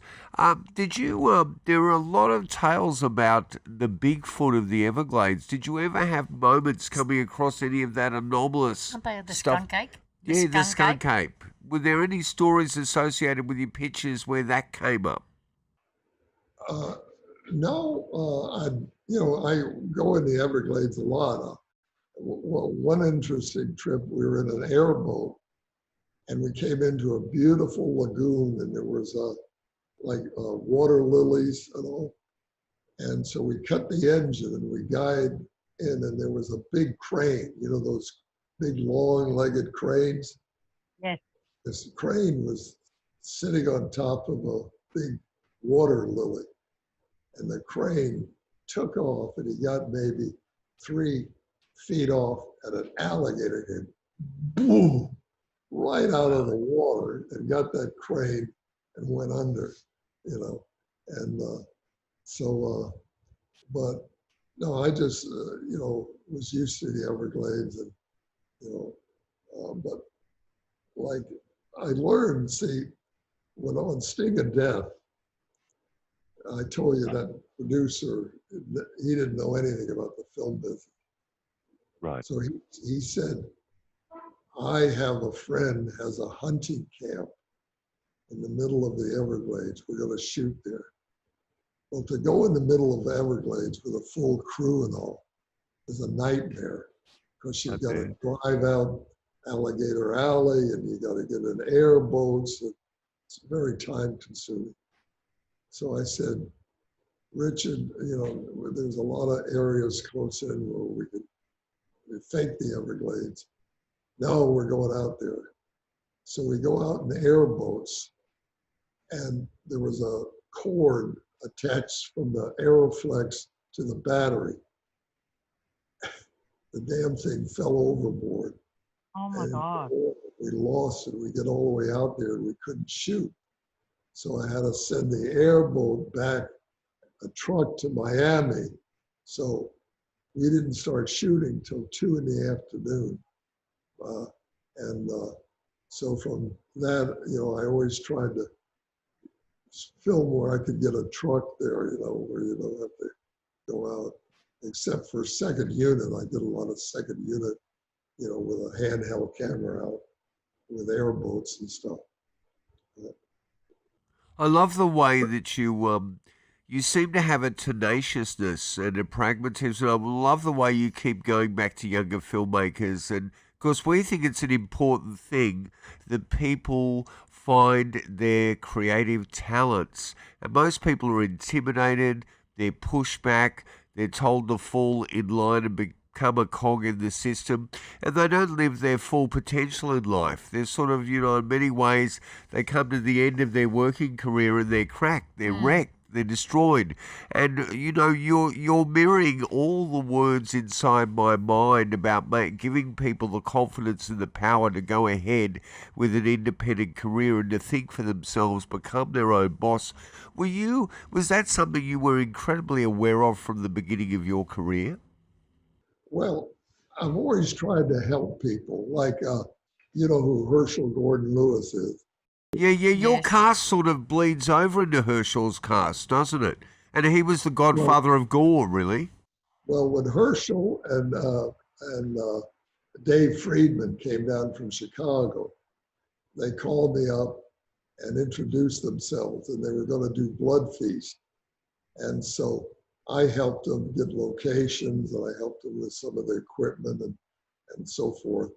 Did you? There are a lot of tales about the Bigfoot of the Everglades. Did you ever have moments coming across any of that anomalous Aren't they the stuff? skunk ape? Yeah, the skunk skunk ape. Were there any stories associated with your pictures where that came up? uh, no, I go in the Everglades a lot. Well, one interesting trip, we were in an airboat and we came into a beautiful lagoon and there was water lilies and all. And so we cut the engine and we guyed in and there was a big crane, those big long-legged cranes. Yes. This crane was sitting on top of a big water lily and the crane took off and he got maybe 3 feet off and an alligator came boom right out of the water and got that crane and went under, and but no, I just, was used to the Everglades and, but like I learned, see, when on Sting of Death, I told you that producer, he didn't know anything about the film business. Right. So he said, I have a friend has a hunting camp in the middle of the Everglades. We're going to shoot there. Well, to go in the middle of the Everglades with a full crew and all is a nightmare because you've got to drive out Alligator Alley and you got to get in airboats. It's very time consuming. So I said, Richard, there's a lot of areas close in where we could fake the Everglades. No, we're going out there. So we go out in airboats and there was a cord attached from the Aeroflex to the battery. The damn thing fell overboard. Oh my God. We lost it. We get all the way out there and we couldn't shoot. So I had to send the airboat back, a truck to Miami. So we didn't start shooting till 2 in the afternoon. So from that, I always tried to film where I could get a truck there, where you don't have to go out. Except for second unit, I did a lot of second unit, with a handheld camera out with airboats and stuff. I love the way that you seem to have a tenaciousness and a pragmatism. I love the way you keep going back to younger filmmakers, and of course, we think it's an important thing that people find their creative talents. And most people are intimidated, they're pushed back, they're told to fall in line and become a cog in the system, and they don't live their full potential in life. They're sort of, in many ways, they come to the end of their working career and they're cracked, they're wrecked, they're destroyed. And you're mirroring all the words inside my mind about giving people the confidence and the power to go ahead with an independent career and to think for themselves, become their own boss. Was that something you were incredibly aware of from the beginning of your career? Well, I've always tried to help people, like, you know who Herschel Gordon Lewis is. Yeah, your Yes. cast sort of bleeds over into Herschel's cast, doesn't it? And he was the Well, godfather of gore, really. well, when Herschel and Dave Friedman came down from Chicago, they called me up and introduced themselves, and they were going to do Blood Feast. And so I helped them get locations, and I helped them with some of the equipment and so forth.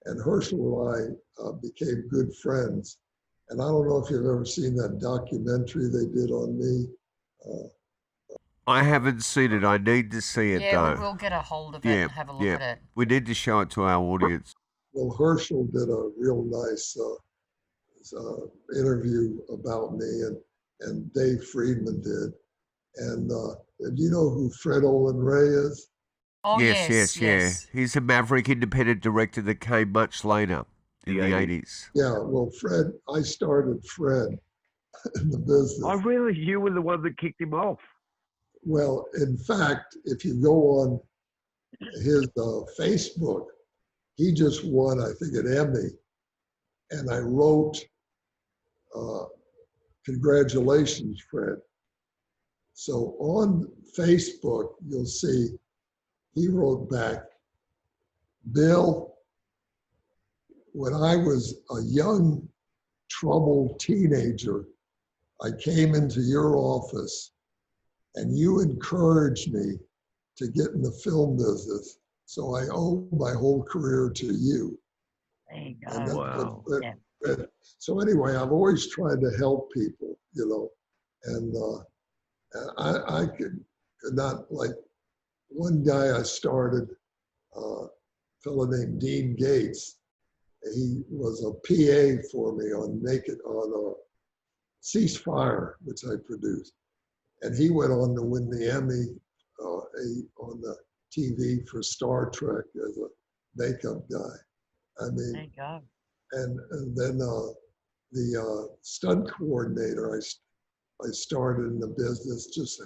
And Herschel and I became good friends. And I don't know if you've ever seen that documentary they did on me. Uh, I haven't seen it. I need to see it Yeah, though. we'll get a hold of it Yeah, and have a look yeah. at it. We need to show it to our audience. Well, Herschel did a real nice interview about me, and Dave Friedman did. And do you know who Fred Olin Ray is? Oh, Yes, yeah. yes. He's a maverick independent director that came much later in the 80s. Yeah, well, Fred, I started Fred in the business. I realized you were the one that kicked him off. Well, in fact, if you go on his Facebook, he just won, I think, an Emmy. And I wrote, congratulations, Fred. So on Facebook, you'll see he wrote back, Bill, when I was a young, troubled teenager, I came into your office and you encouraged me to get in the film business. So I owe my whole career to you. There you And go. Wow. So anyway, I've always tried to help people, you know, and I could not, like one guy I started, a fellow named Dean Gates. He was a PA for me on Ceasefire, which I produced. And he went on to win the Emmy on the TV for Star Trek as a makeup guy. I There mean, you go. and then the stunt coordinator, I started in the business just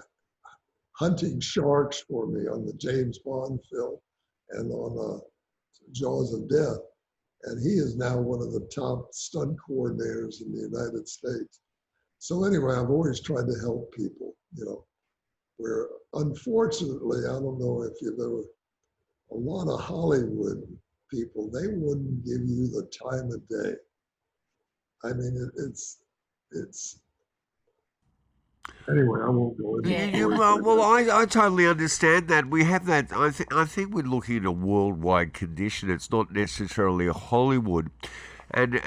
hunting sharks for me on the James Bond film and on Jaws of Death. And he is now one of the top stunt coordinators in the United States. So anyway, I've always tried to help people, you know, where unfortunately, I don't know if you've ever, a lot of Hollywood people, they wouldn't give you the time of day. I mean, it's, anyway, I won't go into Yeah. it. Well, I totally understand that. We have that. I think we're looking at a worldwide condition. It's not necessarily a Hollywood. And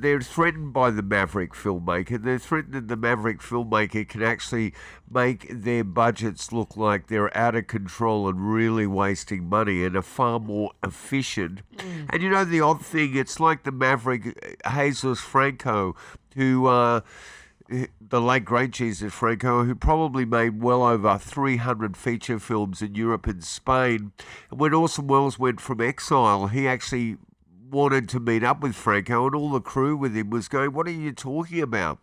they're threatened by the maverick filmmaker. They're threatened that the maverick filmmaker can actually make their budgets look like they're out of control and really wasting money and are far more efficient. And you know the odd thing, it's like the maverick Jesus Franco, who the late great Jesus Franco, who probably made well over 300 feature films in Europe and Spain. And when Orson Welles went from exile, he actually wanted to meet up with Franco, and all the crew with him was going, "What are you talking about?"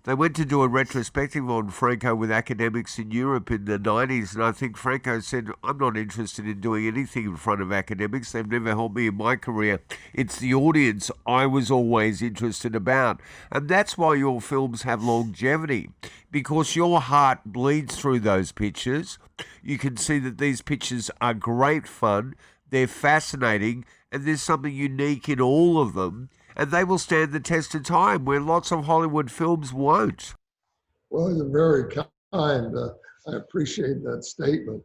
They went to do a retrospective on Franco with academics in Europe in the 90s, and I think Franco said, "I'm not interested in doing anything in front of academics. They've never helped me in my career. It's the audience I was always interested about." And that's why your films have longevity, because your heart bleeds through those pictures. You can see that these pictures are great fun, they're fascinating, and there's something unique in all of them. And they will stand the test of time where lots of Hollywood films won't. Well, you're very kind. I appreciate that statement.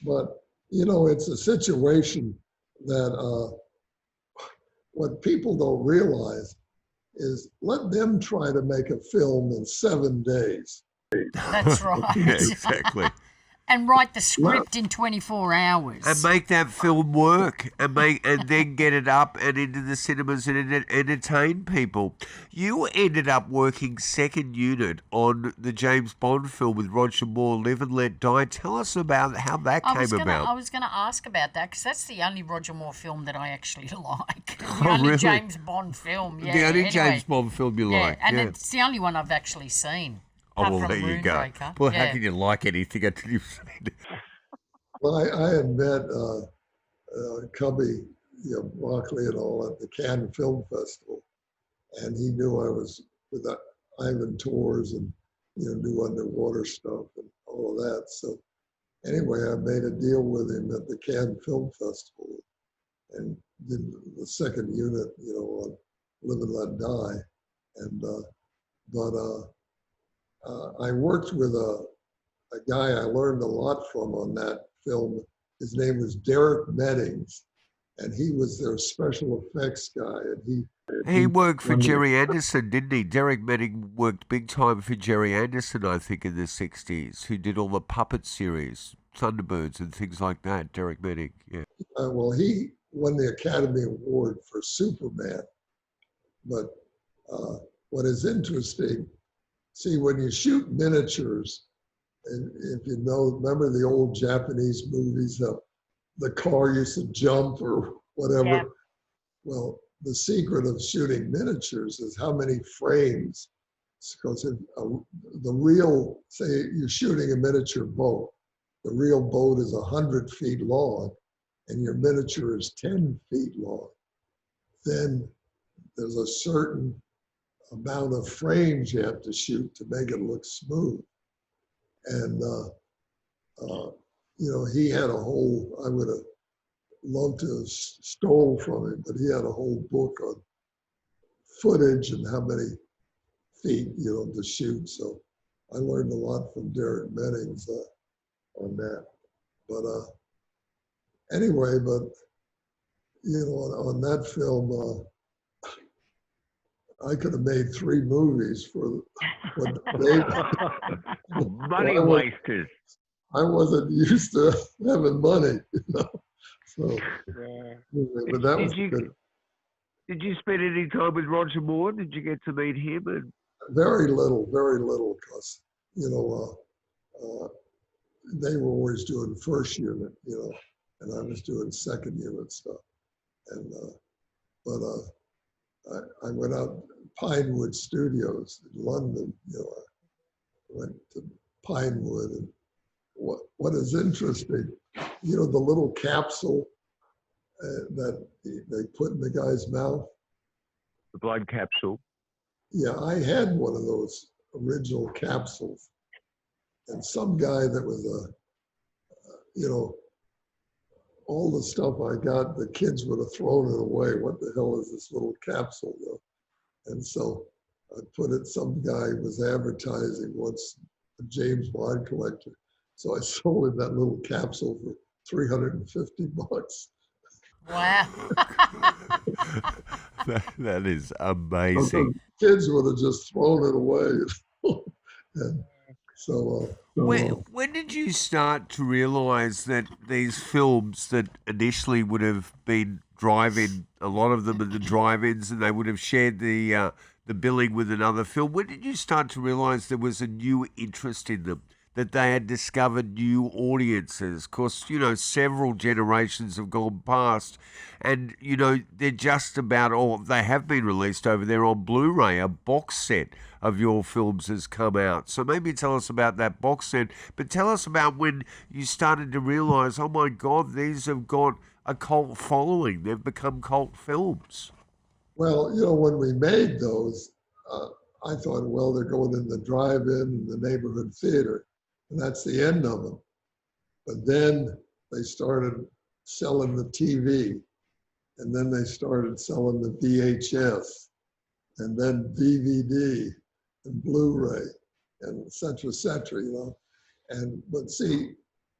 But, you know, it's a situation that what people don't realize is let them try to make a film in 7 days. That's right. Yeah, exactly. And write the script in 24 hours. And make that film work, and then get it up and into the cinemas and entertain people. You ended up working second unit on the James Bond film with Roger Moore, Live and Let Die. Tell us about how that came about. I was going to ask about that because that's the only Roger Moore film that I actually like. The Oh, only really? James Bond film. Yeah. The only anyway, James Bond film you like. and Yeah. it's the only one I've actually seen. Oh, apart well, from there you go. Moonraker. Well, Yeah. how can you like anything until you've seen it? Well, I had met Cubby, you know, Broccoli and all at the Cannes Film Festival, and he knew I was with Ivan Tours and, you know, do underwater stuff and all of that. So anyway, I made a deal with him at the Cannes Film Festival and did the second unit, you know, on Live and Let Die. And I worked with a guy I learned a lot from on that film. His name was Derek Meddings, and he was their special effects guy. And he He worked for One of the- Jerry Anderson, didn't he? Derek Manning worked big time for Jerry Anderson, I think, in the 60s, who did all the puppet series, Thunderbirds and things like that. Derek Manning, yeah. well, he won the Academy Award for Superman. But what is interesting, see, when you shoot miniatures, and if you know, remember the old Japanese movies, the car used to jump or whatever. Yeah. Well, the secret of shooting miniatures is how many frames. Because the real, say you're shooting a miniature boat, the real boat is 100 feet long, and your miniature is 10 feet long. Then there's a certain amount of frames you have to shoot to make it look smooth. And, you know, he had a whole, I would have loved to have stole from him, but he had a whole book on footage and how many feet, you know, to shoot. So I learned a lot from Derek Mennings on that. But anyway, but, you know, on that film, I could have made 3 movies for what they. Money wasters. I wasn't used to having money, you know. So, Yeah. but that was Did good. you spend any time with Roger Moore? Did you get to meet him? And Very little, because, you know, they were always doing first unit, you know, and I was doing second unit stuff. And, but I went out Pinewood Studios in London, you know, I went to Pinewood, and what is interesting, you know, the little capsule that they put in the guy's mouth. the blood capsule. Yeah, I had one of those original capsules, and some guy that was you know, all the stuff I got, the kids would have thrown it away. What the hell is this little capsule, you know? And so I put it, some guy was advertising once, a James Bond collector. So I sold him that little capsule for $350. Wow. That is Because amazing. kids would have just thrown it away. And so, When did you start to realize that these films that initially would have been drive-in, a lot of them at the drive-ins, and they would have shared the billing with another film? When did you start to realize there was a new interest in them, that they had discovered new audiences? Of course, you know, several generations have gone past, and you know they're just about all. They have been released over there on Blu-ray. A box set of your films has come out. So maybe tell us about that box set, but tell us about when you started to realize, oh my God, these have got a cult following. They've become cult films. well, you know, when we made those, uh, I thought, well, they're going in the drive-in, the neighborhood theater, and that's the end of them. But then they started selling the TV, and then they started selling the VHS, and then DVD and Blu-ray, and et cetera, you know. And but see,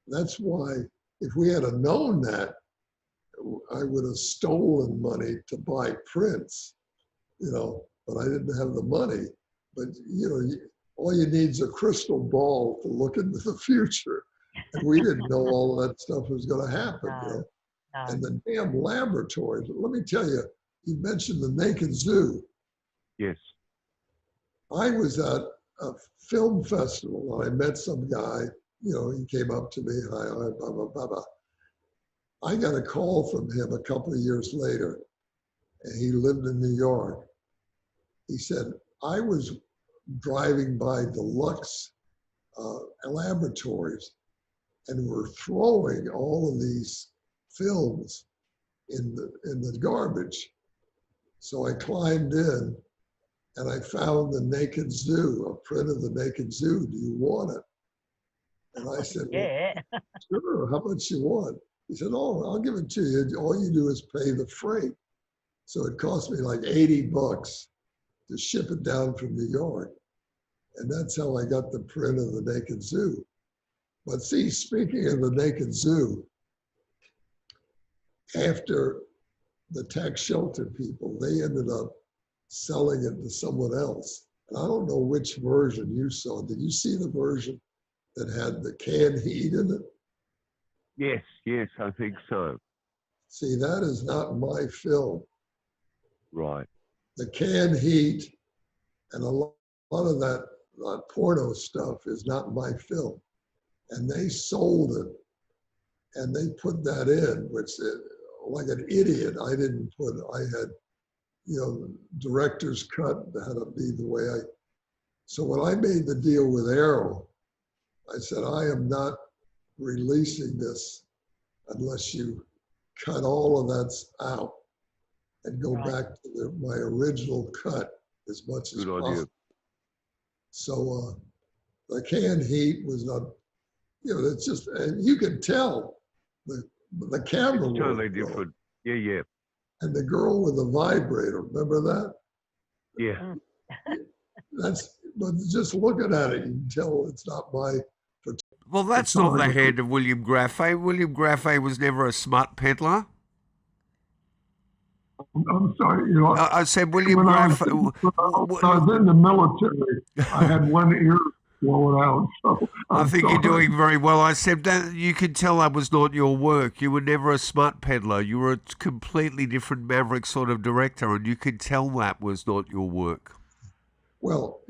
that's why if we had have known that, I would have stolen money to buy prints, you know. But I didn't have the money. But you know, all you need is a crystal ball to look into the future, and we didn't know all that stuff was going to happen, you know. No. And the damn laboratories. Let me tell you, you mentioned the Naked Zoo. Yes. I was at a film festival and I met some guy, you know, he came up to me, hi, blah, blah, blah, blah. I got a call from him a couple of years later, and he lived in New York. He said, I was driving by Deluxe laboratories and were throwing all of these films in the garbage. So I climbed in and I found the Naked Zoo, a print of the Naked Zoo. Do you want it? And I said, well, Yeah. sure, how much you want? He said, oh, I'll give it to you. All you do is pay the freight. So it cost me like $80 to ship it down from New York. And that's how I got the print of the Naked Zoo. But see, speaking of the Naked Zoo, after the tax shelter people, they ended up selling it to someone else. And I don't know which version you saw. Did you see the version that had the canned heat in it? Yes, yes, I think so. See, that is not my film. Right. The canned heat and a lot of that porno stuff is not my film. And they sold it and they put that in, which like an idiot, I didn't put it. I had, director's cut that had to be the way I. So when I made the deal with Arrow, I said, I am not releasing this unless you cut all of that out and go back to my original cut as much as Good on possible. you. So the canned heat was not, it's just, and you could tell the camera It's totally work, different. Yeah, yeah, and the girl with the vibrator, remember that? yeah. But just looking at it, you can tell it's not my. Well, that's not the photography. hand of William Grefe. William Grefe was never a smut peddler. I'm sorry, I said William when I Grefe. was in the military, I had one ear blown out. So I I'm think sorry. you're doing very well. I said that you could tell that was not your work. You were never a smut peddler. You were a completely different maverick sort of director, and you could tell that was not your work. Well,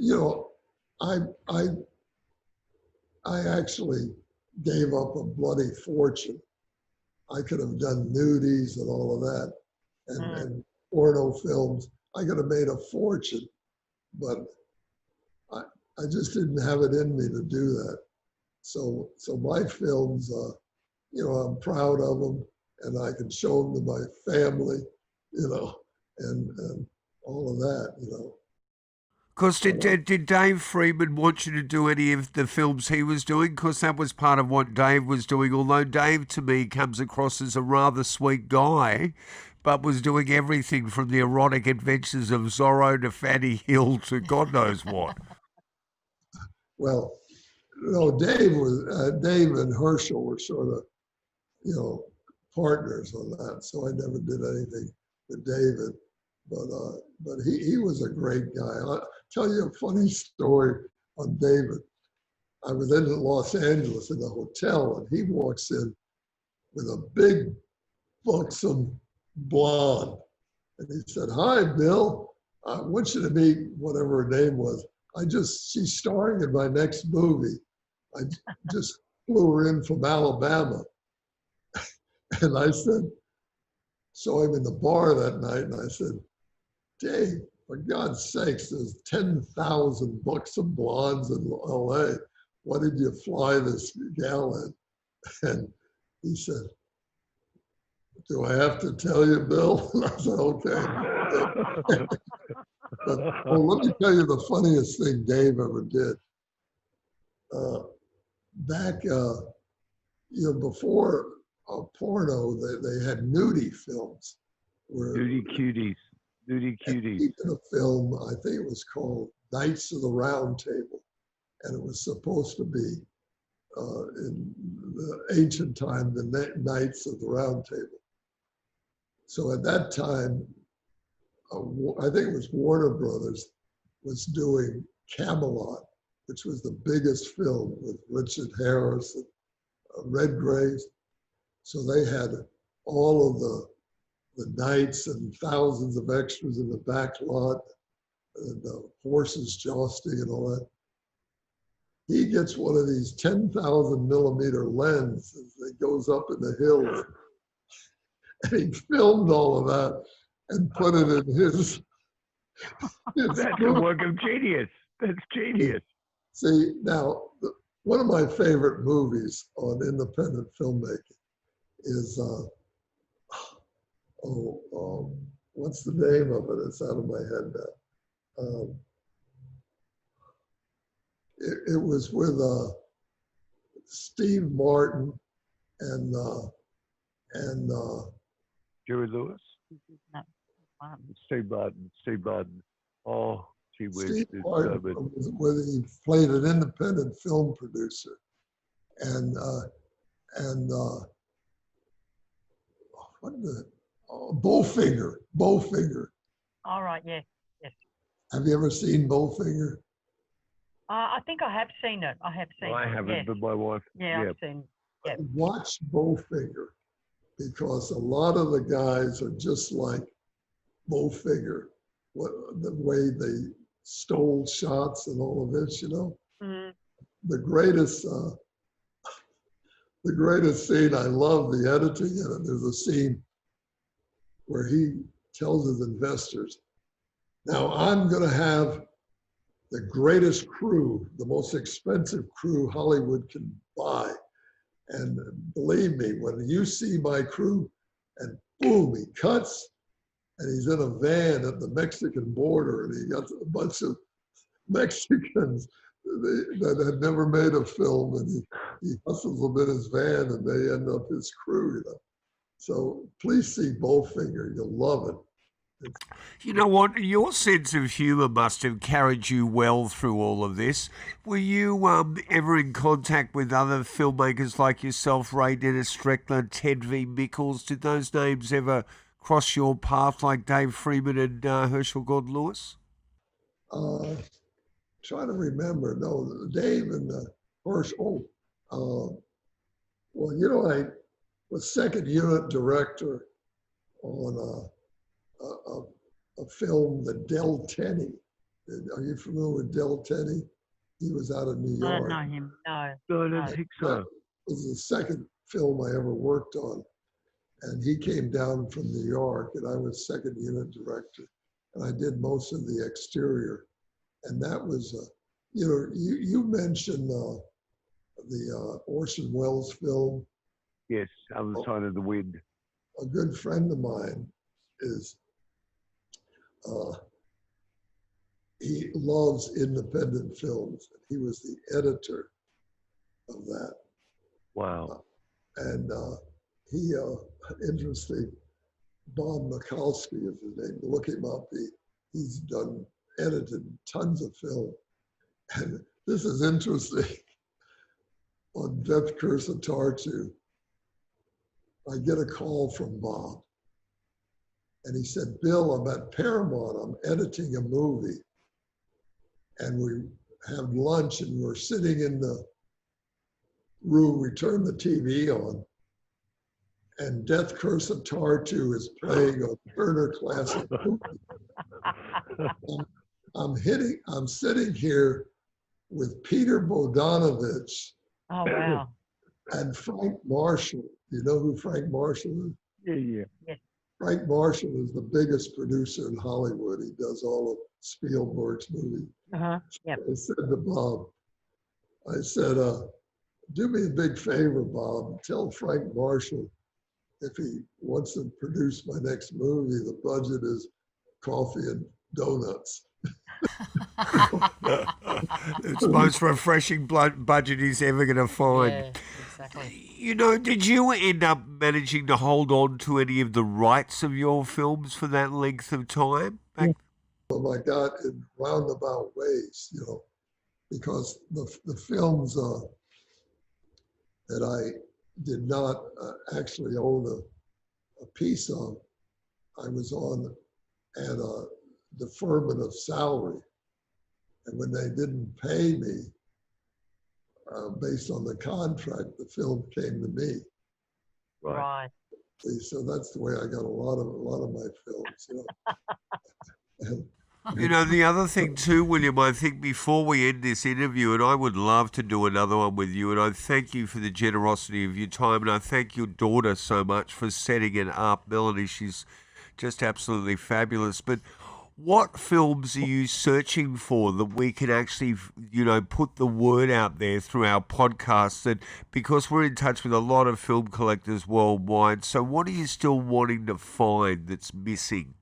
I I I actually gave up a bloody fortune. I could have done nudies and all of that, and porno films. I could have made a fortune, but I I just didn't have it in me to do that. So my films, I'm proud of them, and I can show them to my family, and all of that. Because So, did Dave Freeman want you to do any of the films he was doing? Because that was part of what Dave was doing. Although Dave, to me, comes across as a rather sweet guy, but was doing everything from the erotic adventures of Zorro to Fatty Hill to God knows what. well, Dave and Herschel were sort of, partners on that. So I never did anything with David, but he was a great guy. I'll tell you a funny story on David. I was in Los Angeles in the hotel, and he walks in with a big, buxom blonde, and he said, "Hi, Bill. I want you to meet whatever her name was. She's starring in my next movie. I just flew her in from Alabama." And I said, saw him in the bar that night, and I said, "Dave, for God's sakes, there's 10,000 buxom blondes in LA. Why did you fly this gal in?" And he said, "Do I have to tell you, Bill?" And I said, "Okay." But let me tell you the funniest thing Dave ever did. Back, before porno, they had nudie films. Nudie cuties. Nudie cuties. He did a film, I think it was called Knights of the Round Table, and it was supposed to be in the ancient time, the Knights of the Round Table. So at that time, I think it was Warner Brothers was doing Camelot, which was the biggest film with Richard Harris and Redgrave. So they had all of the knights and thousands of extras in the back lot, and horses jousting and all that. He gets one of these 10,000 millimeter lenses that goes up in the hills, and he filmed all of that and put it in his That's a work of genius. That's genius. See, now, one of my favorite movies on independent filmmaking is, what's the name of it? It's out of my head now. It was with Steve Martin and Jerry Lewis? No, Steve Martin. Oh, gee whiz. Steve Martin was where he played an independent film producer, and what Bowfinger. Bowfinger. All right, yeah. Yes. Have you ever seen Bowfinger? I think I have seen it. I have seen I it. haven't, Yes. but my wife. Yeah, Yeah. I've seen. Yeah. Watch Bowfinger because a lot of the guys are just like Bowfinger. What the way they stole shots and all of this, you know. Mm, The greatest, the greatest scene. I love the editing in it. There's a scene where he tells his investors, "Now I'm going to have the greatest crew, the most expensive crew Hollywood can buy. And believe me, when you see my crew," and boom, he cuts and he's in a van at the Mexican border and he got a bunch of Mexicans that had never made a film and he hustles them in his van and they end up his crew, you know. So please see Bowfinger, you'll love it. You know what? Your sense of humour must have carried you well through all of this. Were you ever in contact with other filmmakers like yourself, Ray Dennis Strickler, Ted V. Mickles? Did those names ever cross your path like Dave Freeman and Herschel Gordon Lewis? Uh, Trying to remember, no, Dave and Horst, well, you know, I was second unit director on a film, The Del Tenney. Are you familiar with Del Tenney? He was out of New I don't York. know him. No. No, I don't No. think That so. was the second film I ever worked on. And he came down from New York and I was second unit director. And I did most of the exterior. And that was, you know, you mentioned the Orson Welles film. Yes, Other Side of the Wind. A good friend of mine is, uh, he loves independent films. He was the editor of that. Wow. And he, interesting, Bob Mikulski is his name. Look him up. He's done, edited tons of film. And this is interesting. On Death, Curse, and Tartu, I get a call from Bob. And he said, "Bill, I'm at Paramount. I'm editing a movie." And we have lunch and we're sitting in the room. We turn the TV on and Death, Curse, and Tartu is playing on Turner Classic Movies. I'm sitting here with Peter Bogdanovich Oh, wow. and Frank Marshall. You know who Frank Marshall is? Yeah. Frank Marshall is the biggest producer in Hollywood. He does all of Spielberg's movies. Uh-huh. Yep. I said to Bob, I said, "Do me a big favor, Bob. Tell Frank Marshall if he wants to produce my next movie, the budget is coffee and donuts." It's the most refreshing budget he's ever going to find. Yeah, exactly. You know, did you end up managing to hold on to any of the rights of your films for that length of time? Oh my God, in roundabout ways, you know, because the films that I did not actually own a piece of, I was on at a deferment of salary. And when they didn't pay me based on the contract, the film came to me. Right. See, so that's the way I got a lot of my films, you know. And You know, the other thing too, William, I think before we end this interview, and I would love to do another one with you, and I thank you for the generosity of your time, and I thank your daughter so much for setting it up. Melanie, she's just absolutely fabulous. But what films are you searching for that we can actually, you know, put the word out there through our podcast? That because we're in touch with a lot of film collectors worldwide, so what are you still wanting to find that's missing?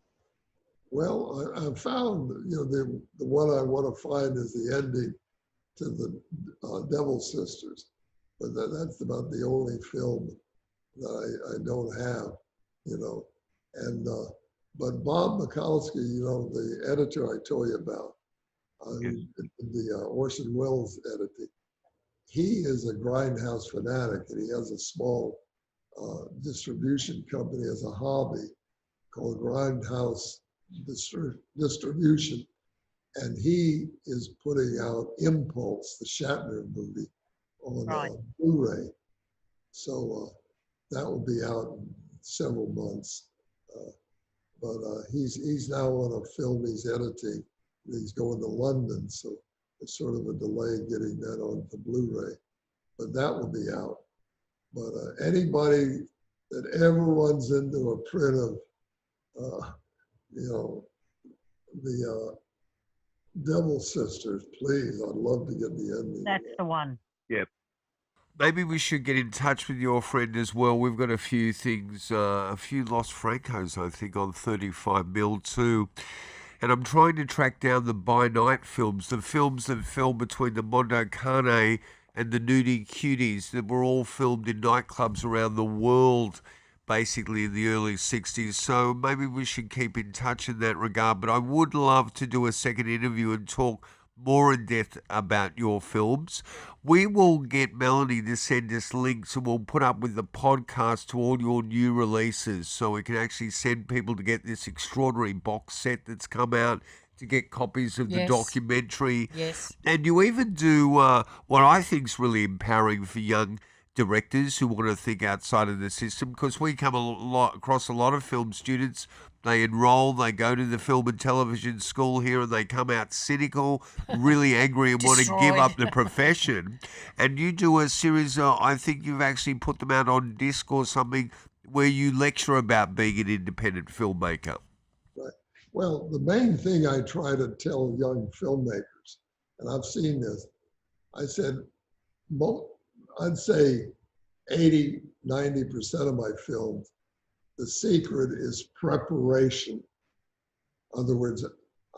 well, I found, you know, the one I want to find is the ending to the Devil Sisters, but that's about the only film that I don't have, you know. And but Bob Mikulski, you know, the editor I told you about, Yes. the Orson Welles editing, he is a grindhouse fanatic, and he has a small distribution company as a hobby. called Grindhouse Distribution, and he is putting out Impulse, the Shatner movie, on Right. Blu-ray. So that will be out in several months. But he's now on a film he's editing. He's going to London, so there's sort of a delay getting that on the Blu-ray. But that will be out. But anybody that ever runs into a print of, the Devil Sisters, please, I'd love to get the ending. That's the one. Yep. Maybe we should get in touch with your friend as well. We've got a few things, a few Los Francos, I think, on 35mm too. And I'm trying to track down the By Night films, the films that fell between the Mondo Cane and the Nudie Cuties that were all filmed in nightclubs around the world, basically in the early 60s. So maybe we should keep in touch in that regard. But I would love to do a second interview and talk more in depth about your films. We will get Melanie to send us links and we'll put up with the podcast to all your new releases so we can actually send people to get this extraordinary box set that's come out, to get copies of the Yes. documentary. Yes. And you even do what I think is really empowering for young directors who want to think outside of the system, because we come across a lot of film students. They enroll, they go to the film and television school here, and they come out cynical, really angry, and want to give Destroyed. up the profession. And you do a series, I think you've actually put them out on disc or something, where you lecture about being an independent filmmaker. Right. Well, the main thing I try to tell young filmmakers, and I've seen this, I said, I'd say 80, 90% of my films, the secret is preparation. In other words,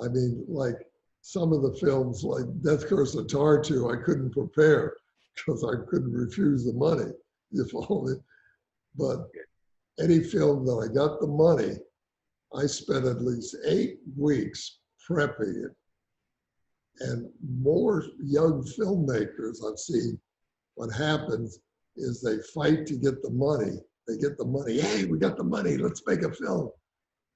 I mean, like some of the films, like Death Curse of Tartu, I couldn't prepare because I couldn't refuse the money, you follow me? But any film that I got the money, I spent at least 8 weeks prepping it. And more young filmmakers I've seen, what happens is they fight to get the money. They get the money. Hey, we got the money. Let's make a film.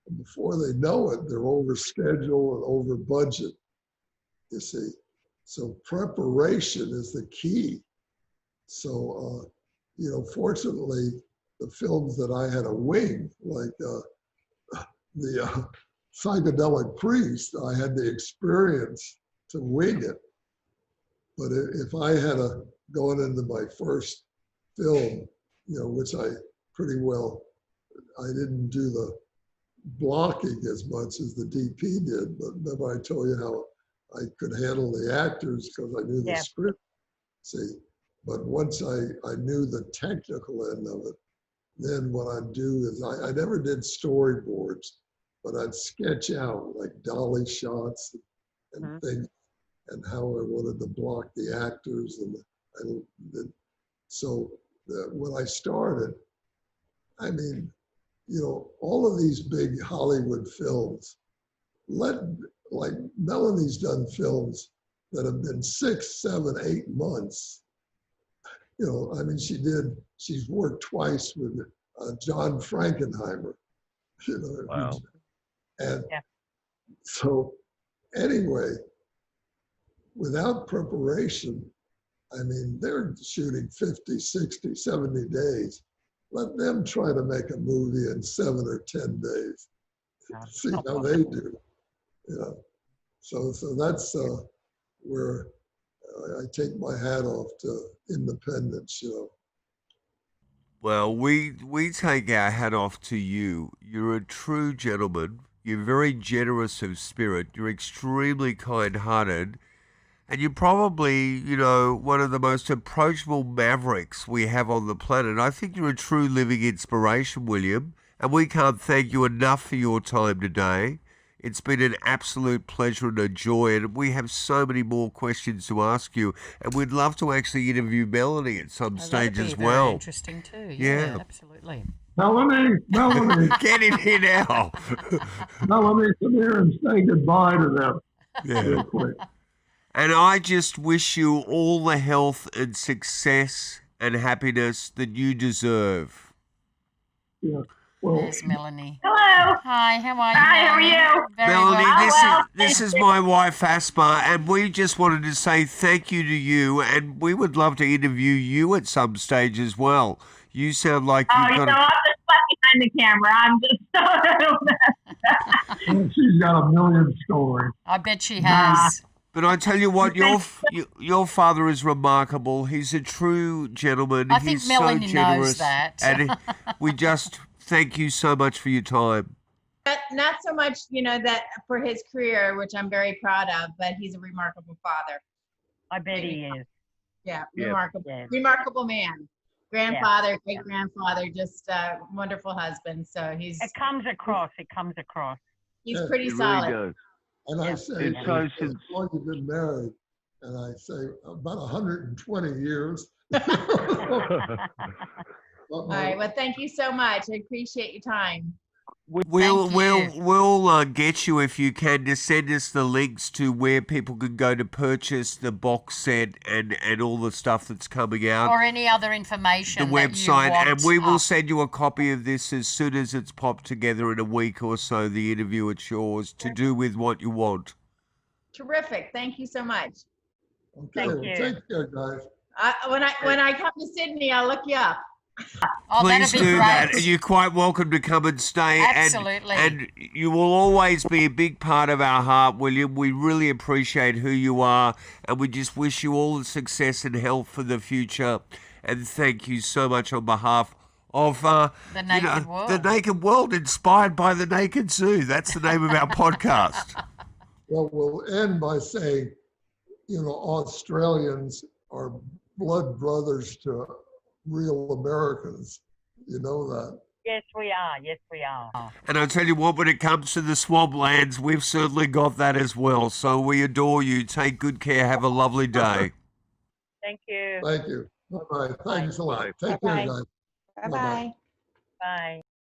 And before they know it, they're over schedule and over budget, you see. So preparation is the key. So, fortunately, the films that I had a wing, like the Psychedelic Priest, I had the experience to wing it. But if I had gone into my first film, which I pretty well, I didn't do the blocking as much as the DP did, but remember I told you how I could handle the actors because I knew the script, see. But once I knew the technical end of it, then what I'd do is I never did storyboards, but I'd sketch out like dolly shots and things and how I wanted to block the actors. When I started, I mean, all of these big Hollywood films, like Melanie's done films that have been 6, 7, 8 months. I mean, she's worked twice with John Frankenheimer, Wow. And so anyway, without preparation, I mean, they're shooting 50, 60, 70 days. Let them try to make a movie in 7 or 10 days. See how they do. So that's where I take my hat off to independence, Well, we take our hat off to you. You're a true gentleman. You're very generous of spirit. You're extremely kind-hearted. And you're probably, one of the most approachable mavericks we have on the planet. I think you're a true living inspiration, William. And we can't thank you enough for your time today. It's been an absolute pleasure and a joy. And we have so many more questions to ask you. And we'd love to actually interview Melanie at some stage as Very well. interesting too. Yeah. Absolutely. Melanie, Get in here now. Melanie, come here and say goodbye to them Yeah. real quick. And I just wish you all the health and success and happiness that you deserve. Yeah. Well, There's Melanie. Hello. Hi, how are you? Hi, how are Melanie? you? Very Melanie, well. this is my wife Asma, and we just wanted to say thank you to you, and we would love to interview you at some stage as well. You sound like Oh, you've you got know, a... I'm just behind the camera. I'm just. she's got a million stories. I bet she has. But I tell you what, your father is remarkable. He's a true gentleman. I think He's Melanie so knows generous, that. and we just thank you so much for your time. Not so much, that for his career, which I'm very proud of, but he's a remarkable father. I bet he is. Yeah, Yeah. remarkable man. Grandfather, great grandfather, just a wonderful husband. So he's It comes across. he's Yeah, pretty It really solid. does. And I say, It's so how long you've been married? And I say, about 120 years. All right. Well, thank you so much. I appreciate your time. We'll Thank you. we'll get you, if you can, to send us the links to where people can go to purchase the box set and all the stuff that's coming out. Or any other information. The that website, you want and we will up. send you a copy of this as soon as it's popped together in a week or so. The interview, it's yours to do with what you want. Terrific. Thank you so much. Okay, Thank well, you. take care, guys. When I come to Sydney, I'll look you up. Oh, Please that'd be do great. that. You're quite welcome to come and stay. Absolutely. And you will always be a big part of our heart, William. We really appreciate who you are, and we just wish you all the success and health for the future. And thank you so much on behalf of The Naked World. The Naked World, inspired by the Naked Zoo. That's the name of our podcast. Well, we'll end by saying, Australians are blood brothers to real Americans. You know that. Yes, we are. And I'll tell you what, when it comes to the swamplands, we've certainly got that as well. So we adore you. Take good care. Have a lovely day. Thank you. Thank you. Bye-bye. Thanks a lot. Take Bye-bye. care, guys. Bye-bye. Bye.